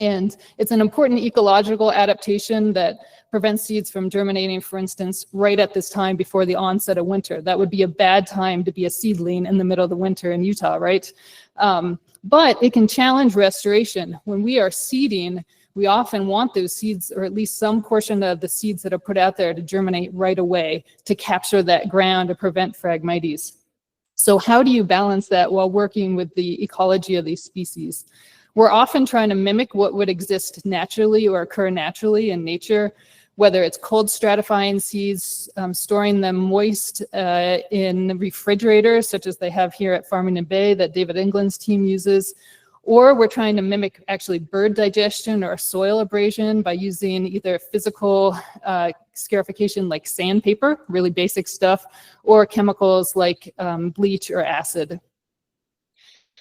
And it's an important ecological adaptation that prevents seeds from germinating, for instance, right at this time before the onset of winter. That would be a bad time to be a seedling in the middle of the winter in Utah, right? But it can challenge restoration. When we are seeding, we often want those seeds, or at least some portion of the seeds that are put out there, to germinate right away to capture that ground to prevent Phragmites. So how do you balance that while working with the ecology of these species? We're often trying to mimic what would exist naturally or occur naturally in nature, whether it's cold stratifying seeds, storing them moist in refrigerators, such as they have here at Farmington Bay that David England's team uses, or we're trying to mimic actually bird digestion or soil abrasion by using either physical scarification like sandpaper, really basic stuff, or chemicals like bleach or acid.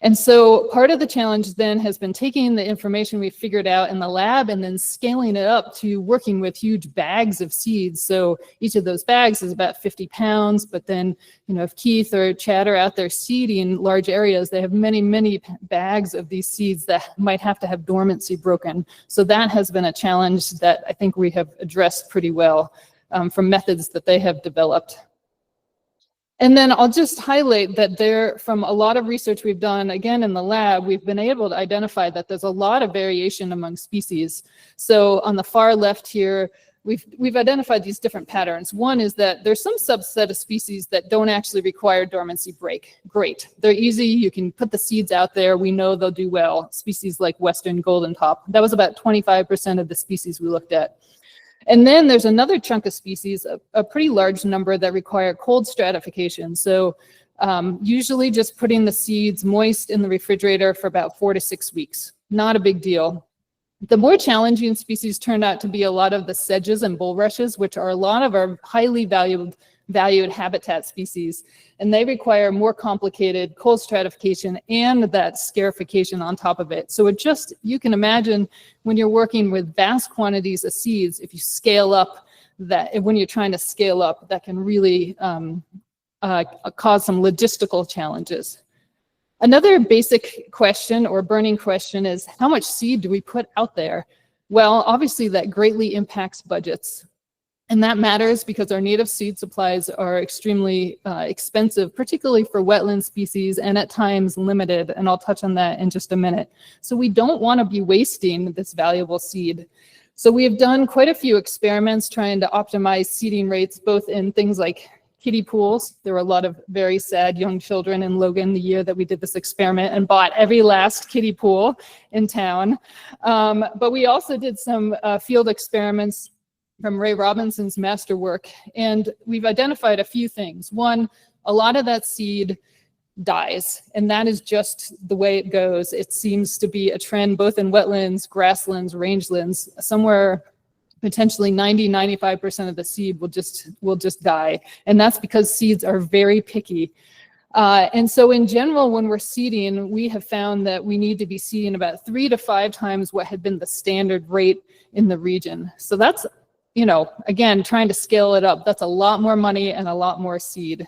And so part of the challenge then has been taking the information we figured out in the lab and then scaling it up to working with huge bags of seeds. So each of those bags is about 50 pounds, but then, you know, if Keith or Chad are out there seeding large areas, they have many, many bags of these seeds that might have to have dormancy broken. So that has been a challenge that I think we have addressed pretty well from methods that they have developed. And then I'll just highlight that there, from a lot of research we've done, again in the lab, we've been able to identify that there's a lot of variation among species. So on the far left here, we've identified these different patterns. One is that there's some subset of species that don't actually require dormancy break. Great, they're easy, you can put the seeds out there, we know they'll do well. Species like Western golden top, that was about 25% of the species we looked at. And then there's another chunk of species, a pretty large number, that require cold stratification. So usually just putting the seeds moist in the refrigerator for about 4 to 6 weeks. Not a big deal. The more challenging species turned out to be a lot of the sedges and bulrushes, which are a lot of our highly valued habitat species. And they require more complicated cold stratification and that scarification on top of it. So it just, you can imagine when you're working with vast quantities of seeds, if you scale up that, when you're trying to scale up, that can really cause some logistical challenges. Another basic question or burning question is, how much seed do we put out there? Well, obviously that greatly impacts budgets. And that matters because our native seed supplies are extremely expensive, particularly for wetland species, and at times limited, and I'll touch on that in just a minute. So we don't want to be wasting this valuable seed. So we have done quite a few experiments trying to optimize seeding rates, both in things like kiddie pools. There were a lot of very sad young children in Logan the year that we did this experiment and bought every last kiddie pool in town. But we also did some field experiments from Ray Robinson's masterwork, and we've identified a few things. One, a lot of that seed dies, and that is just the way it goes. It seems to be a trend both in wetlands, grasslands, rangelands. Somewhere potentially 90–95% of the seed will just die, and that's because seeds are very picky. And so in general, when we're seeding, we have found that we need to be seeding about 3 to 5 times what had been the standard rate in the region. So that's, you know, again, trying to scale it up, that's a lot more money and a lot more seed.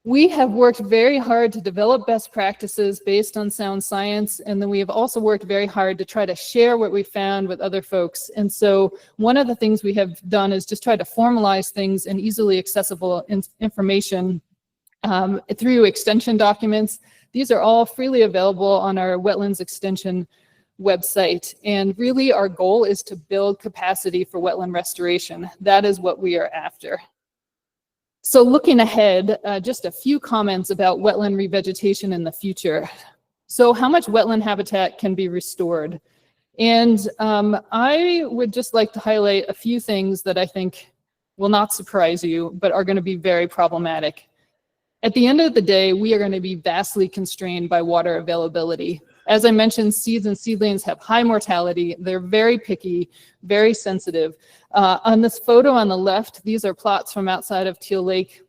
We have worked very hard to develop best practices based on sound science, and then we have also worked very hard to try to share what we found with other folks. And so one of the things we have done is just try to formalize things in easily accessible information through extension documents. These are all freely available on our Wetlands Extension website. And really our goal is to build capacity for wetland restoration. That is what we are after. So looking ahead, just a few comments about wetland revegetation in the future. So how much wetland habitat can be restored? And I would just like to highlight a few things that I think will not surprise you, but are going to be very problematic. At the end of the day, we are going to be vastly constrained by water availability. As I mentioned, seeds and seedlings have high mortality. They're very picky, very sensitive. On this photo on the left, these are plots from outside of Teal Lake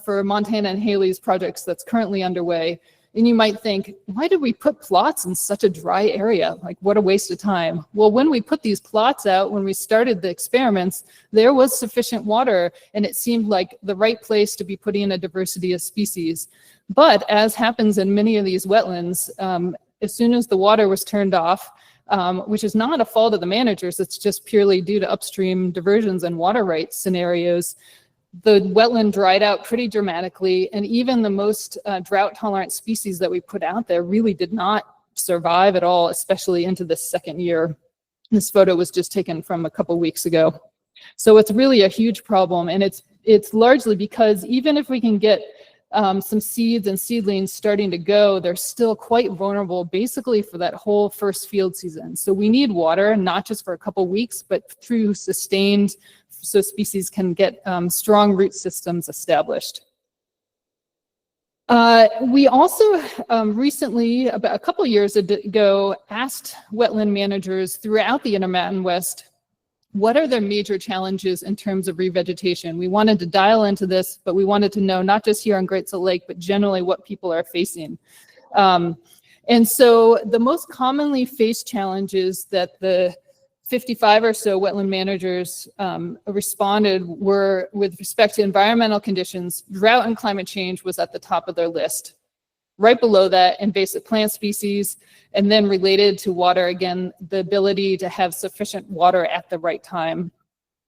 for Montana and Haley's projects that's currently underway. And you might think, why did we put plots in such a dry area? Like, what a waste of time. Well, when we put these plots out, when we started the experiments, there was sufficient water, and it seemed like the right place to be putting in a diversity of species. But as happens in many of these wetlands, as soon as the water was turned off, which is not a fault of the managers, it's just purely due to upstream diversions and water rights scenarios, the wetland dried out pretty dramatically, and even the most drought-tolerant species that we put out there really did not survive at all, especially into the second year. This photo was just taken from a couple weeks ago. So it's really a huge problem, and it's largely because even if we can get some seeds and seedlings starting to go, they're still quite vulnerable basically for that whole first field season. So we need water, not just for a couple weeks, but through sustained, so species can get strong root systems established. We also recently, about a couple years ago, asked wetland managers throughout the Intermountain West what are their major challenges in terms of revegetation? We wanted to dial into this, but we wanted to know not just here on Great Salt Lake, but generally what people are facing. And so the most commonly faced challenges that the 55 or so wetland managers responded were with respect to environmental conditions. Drought and climate change was at the top of their list. Right below that, invasive plant species, and then related to water, again, the ability to have sufficient water at the right time.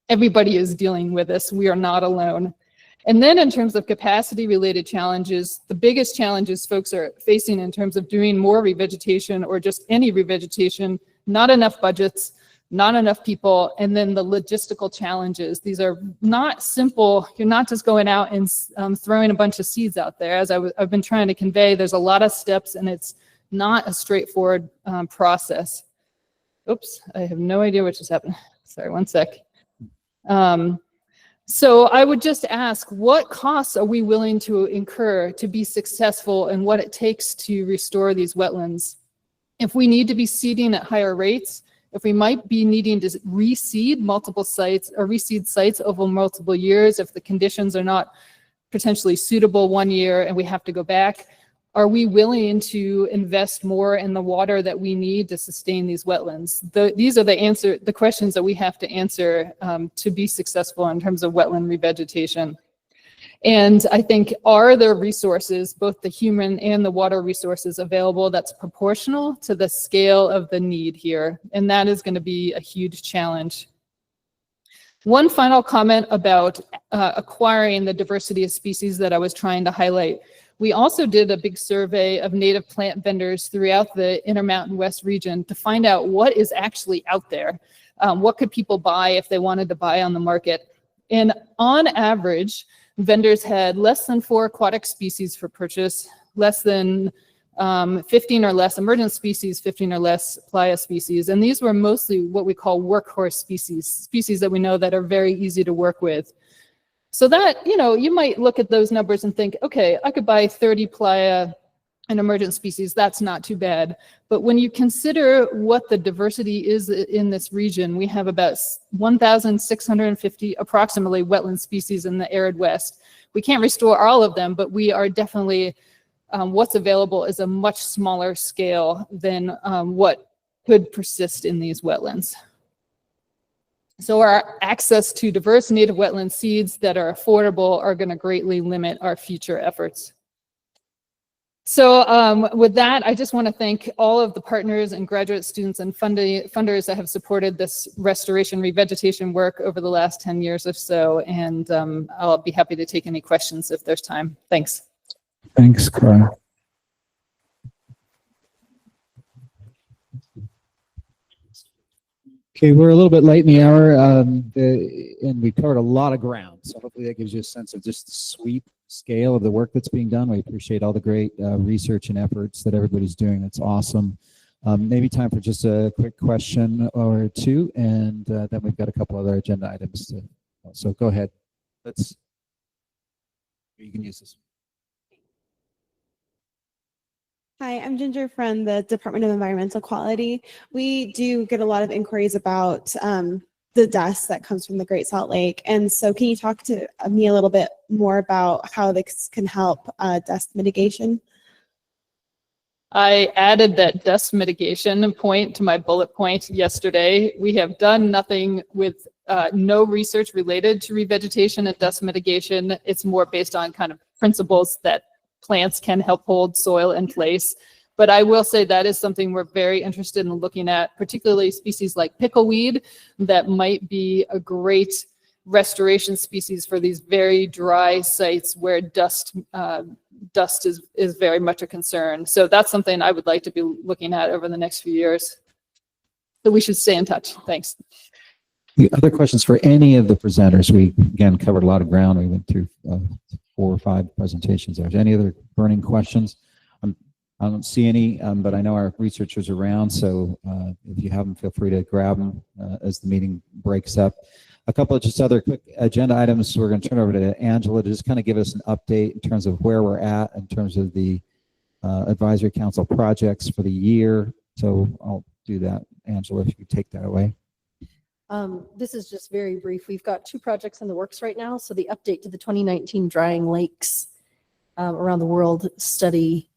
Everybody is dealing with this. We are not alone. And then in terms of capacity related challenges, the biggest challenges folks are facing in terms of doing more revegetation or just any revegetation, not enough budgets, not enough people, and then the logistical challenges. These are not simple. You're not just going out and throwing a bunch of seeds out there. As I've been trying to convey, there's a lot of steps and it's not a straightforward process. Oops, I have no idea what just happened. Sorry, one sec. So I would just ask, what costs are we willing to incur to be successful in what it takes to restore these wetlands? If we need to be seeding at higher rates, if we might be needing to reseed multiple sites or reseed sites over multiple years, if the conditions are not potentially suitable one year and we have to go back, are we willing to invest more in the water that we need to sustain these wetlands? These are the questions that we have to answer to be successful in terms of wetland revegetation. And I think, are there resources, both the human and the water resources available that's proportional to the scale of the need here? And that is going to be a huge challenge. One final comment about acquiring the diversity of species that I was trying to highlight. We also did a big survey of native plant vendors throughout the Intermountain West region to find out what is actually out there. What could people buy if they wanted to buy on the market? And on average, vendors had less than 4 aquatic species for purchase, less than 15 or less emergent species, 15 or less playa species. And these were mostly what we call workhorse species, species that we know that are very easy to work with. So that, you might look at those numbers and think, okay, I could buy 30 playa and emergent species. That's not too bad. But when you consider what the diversity is in this region, we have about 1,650 approximately wetland species in the arid West. We can't restore all of them, but we are definitely, what's available is a much smaller scale than what could persist in these wetlands. So our access to diverse native wetland seeds that are affordable are going to greatly limit our future efforts. So with that, I just want to thank all of the partners and graduate students and funders that have supported this restoration revegetation work over the last 10 years or so. And I'll be happy to take any questions if there's time. Thanks. Thanks, Cora. Okay, we're a little bit late in the hour, and we covered a lot of ground. So hopefully that gives you a sense of just the sweep scale of the work that's being done. We appreciate all the great research and efforts that everybody's doing. That's awesome. Maybe time for just a quick question or two, and then we've got a couple other agenda items. So go ahead. You can use this. Hi, I'm Ginger from the Department of Environmental Quality. We do get a lot of inquiries about the dust that comes from the Great Salt Lake. And so can you talk to me a little bit more about how this can help dust mitigation? I added that dust mitigation point to my bullet point yesterday. We have done nothing with no research related to revegetation and dust mitigation. It's more based on kind of principles that plants can help hold soil in place. But I will say that is something we're very interested in looking at, particularly species like pickleweed that might be a great restoration species for these very dry sites where dust is very much a concern. So that's something I would like to be looking at over the next few years. So we should stay in touch. Thanks. Other questions for any of the presenters? We, again, covered a lot of ground. We went through 4 or 5 presentations there. Any other burning questions? I don't see any, but I know our researchers are around, so if you have them, feel free to grab them as the meeting breaks up. A couple of just other quick agenda items. We're going to turn over to Angela to just kind of give us an update in terms of where we're at in terms of the advisory council projects for the year. So I'll do that. Angela, if you could take that away. This is just very brief. We've got 2 projects in the works right now. So the update to the 2019 Drying Lakes around the world study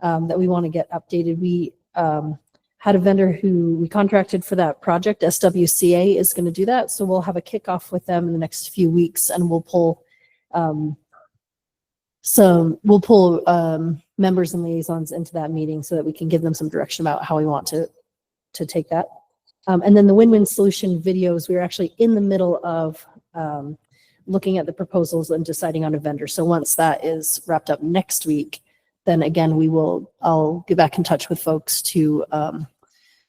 that we want to get updated. We had a vendor who we contracted for that project. SWCA is going to do that. So we'll have a kickoff with them in the next few weeks, and we'll pull members and liaisons into that meeting so that we can give them some direction about how we want to take that. And then the win-win solution videos, we're actually in the middle of looking at the proposals and deciding on a vendor. So once that is wrapped up next week, then again, I'll get back in touch with folks to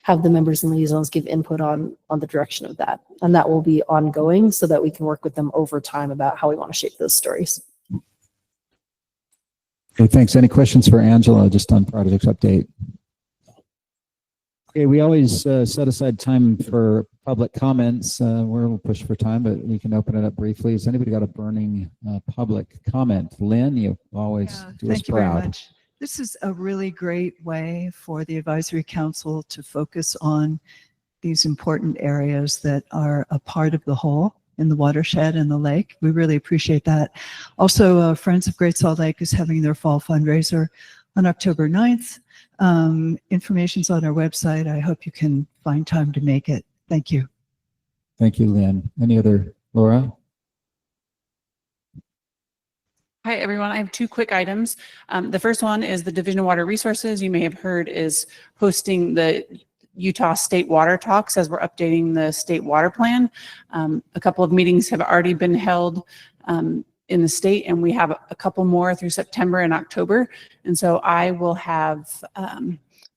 have the members and liaisons give input on the direction of that. And that will be ongoing so that we can work with them over time about how we want to shape those stories. Okay, thanks. Any questions for Angela just on project update? Okay, we always set aside time for public comments. We'll push for time, but we can open it up briefly. Has anybody got a burning public comment? Lynn, you always do us Thank you very proud. much. This is a really great way for the advisory council to focus on these important areas that are a part of the whole in the watershed and the lake. We really appreciate that. Also, Friends of Great Salt Lake is having their fall fundraiser on October 9th. Information's on our website. I hope you can find time to make it. Thank you. Thank you, Lynn. Any other, Laura? Hi, everyone. I have 2 quick items. The first one is the Division of Water Resources, you may have heard, is hosting the Utah State Water Talks as we're updating the state water plan. A couple of meetings have already been held in the state, and we have a couple more through September and October. And so I will have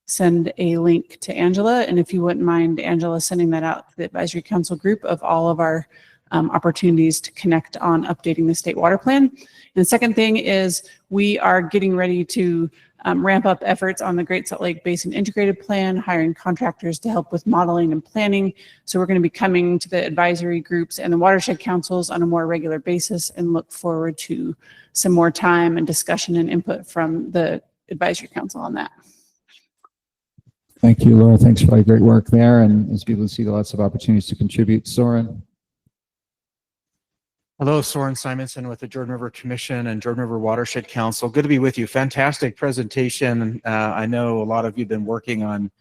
send a link to Angela, and if you wouldn't mind, Angela, sending that out to the advisory council group of all of our opportunities to connect on updating the state water plan. And the second thing is we are getting ready to ramp up efforts on the Great Salt Lake Basin Integrated Plan, hiring contractors to help with modeling and planning. So we're going to be coming to the advisory groups and the watershed councils on a more regular basis, and look forward to some more time and discussion and input from the advisory council on that. Thank you, Laura. Thanks for all your great work there. And as people see lots of opportunities to contribute. Soren? Hello, Soren Simonson with the Jordan River Commission and Jordan River Watershed Council. Good to be with you. Fantastic presentation. I know a lot of you have been working on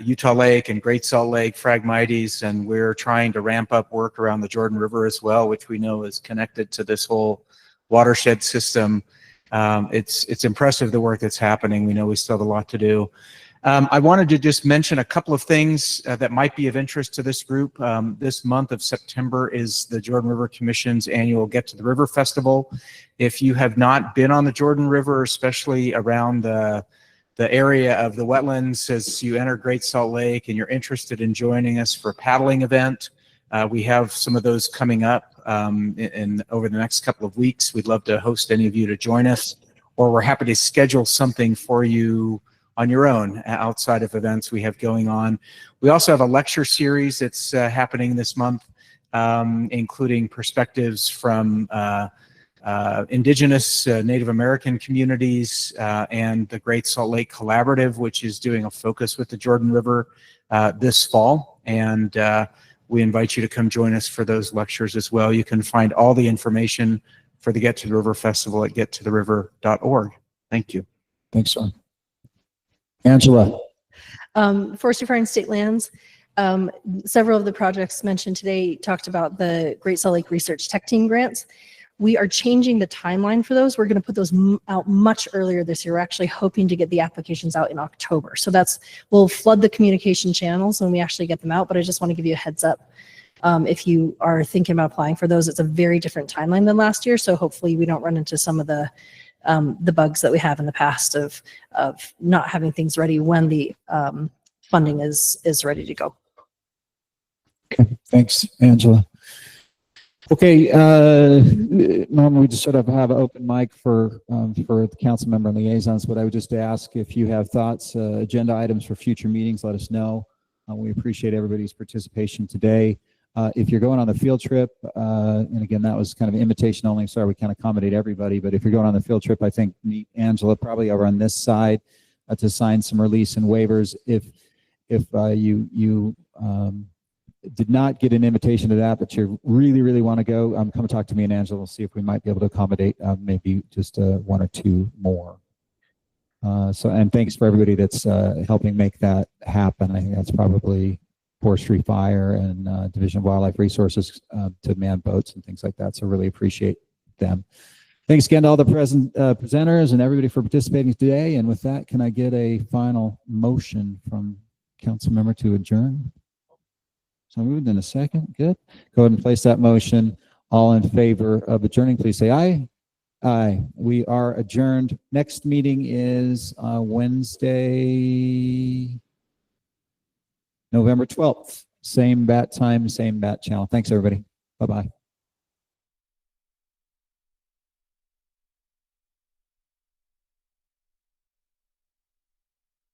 Utah Lake and Great Salt Lake, Phragmites, and we're trying to ramp up work around the Jordan River as well, which we know is connected to this whole watershed system. It's impressive the work that's happening. We know we still have a lot to do. I wanted to just mention a couple of things that might be of interest to this group. This month of September is the Jordan River Commission's annual Get to the River Festival. If you have not been on the Jordan River, especially around the area of the wetlands as you enter Great Salt Lake, and you're interested in joining us for a paddling event, we have some of those coming up over the next couple of weeks. We'd love to host any of you to join us, or we're happy to schedule something for you on your own outside of events we have going on. We also have a lecture series that's happening this month, including perspectives from indigenous Native American communities and the Great Salt Lake Collaborative, which is doing a focus with the Jordan River this fall. And we invite you to come join us for those lectures as well. You can find all the information for the Get to the River Festival at gettotheriver.org. Thank you. Thanks, Sean. Angela. Forestry, Fire, and State Lands. Several of the projects mentioned today talked about the Great Salt Lake Research Tech Team grants. We are changing the timeline for those. We're going to put those out much earlier this year. We're actually hoping to get the applications out in October. So we'll flood the communication channels when we actually get them out, but I just want to give you a heads up. If you are thinking about applying for those, it's a very different timeline than last year. So hopefully we don't run into some of the bugs that we have in the past of not having things ready when the funding is ready to go. Okay, thanks, Angela. Okay, normally we just sort of have an open mic for the council member and liaisons, but I would just ask if you have thoughts, agenda items for future meetings, let us know. We appreciate everybody's participation today. If you're going on the field trip, and again, that was kind of an invitation only, sorry we can't accommodate everybody, but if you're going on the field trip, I think meet Angela probably over on this side to sign some release and waivers. If did not get an invitation to that, but you really, really want to go, come talk to me and Angela. We'll see if we might be able to accommodate maybe just one or two more. And thanks for everybody that's helping make that happen. I think that's probably Forestry, Fire, and Division of Wildlife Resources to man boats and things like that. So really appreciate them. Thanks again to all the presenters and everybody for participating today. And with that, can I get a final motion from council member to adjourn? So moved in a second. Good. Go ahead and place that motion. All in favor of adjourning, please say aye. Aye. We are adjourned. Next meeting is Wednesday, November 12th. Same bat time, same bat channel. Thanks, everybody. Bye-bye.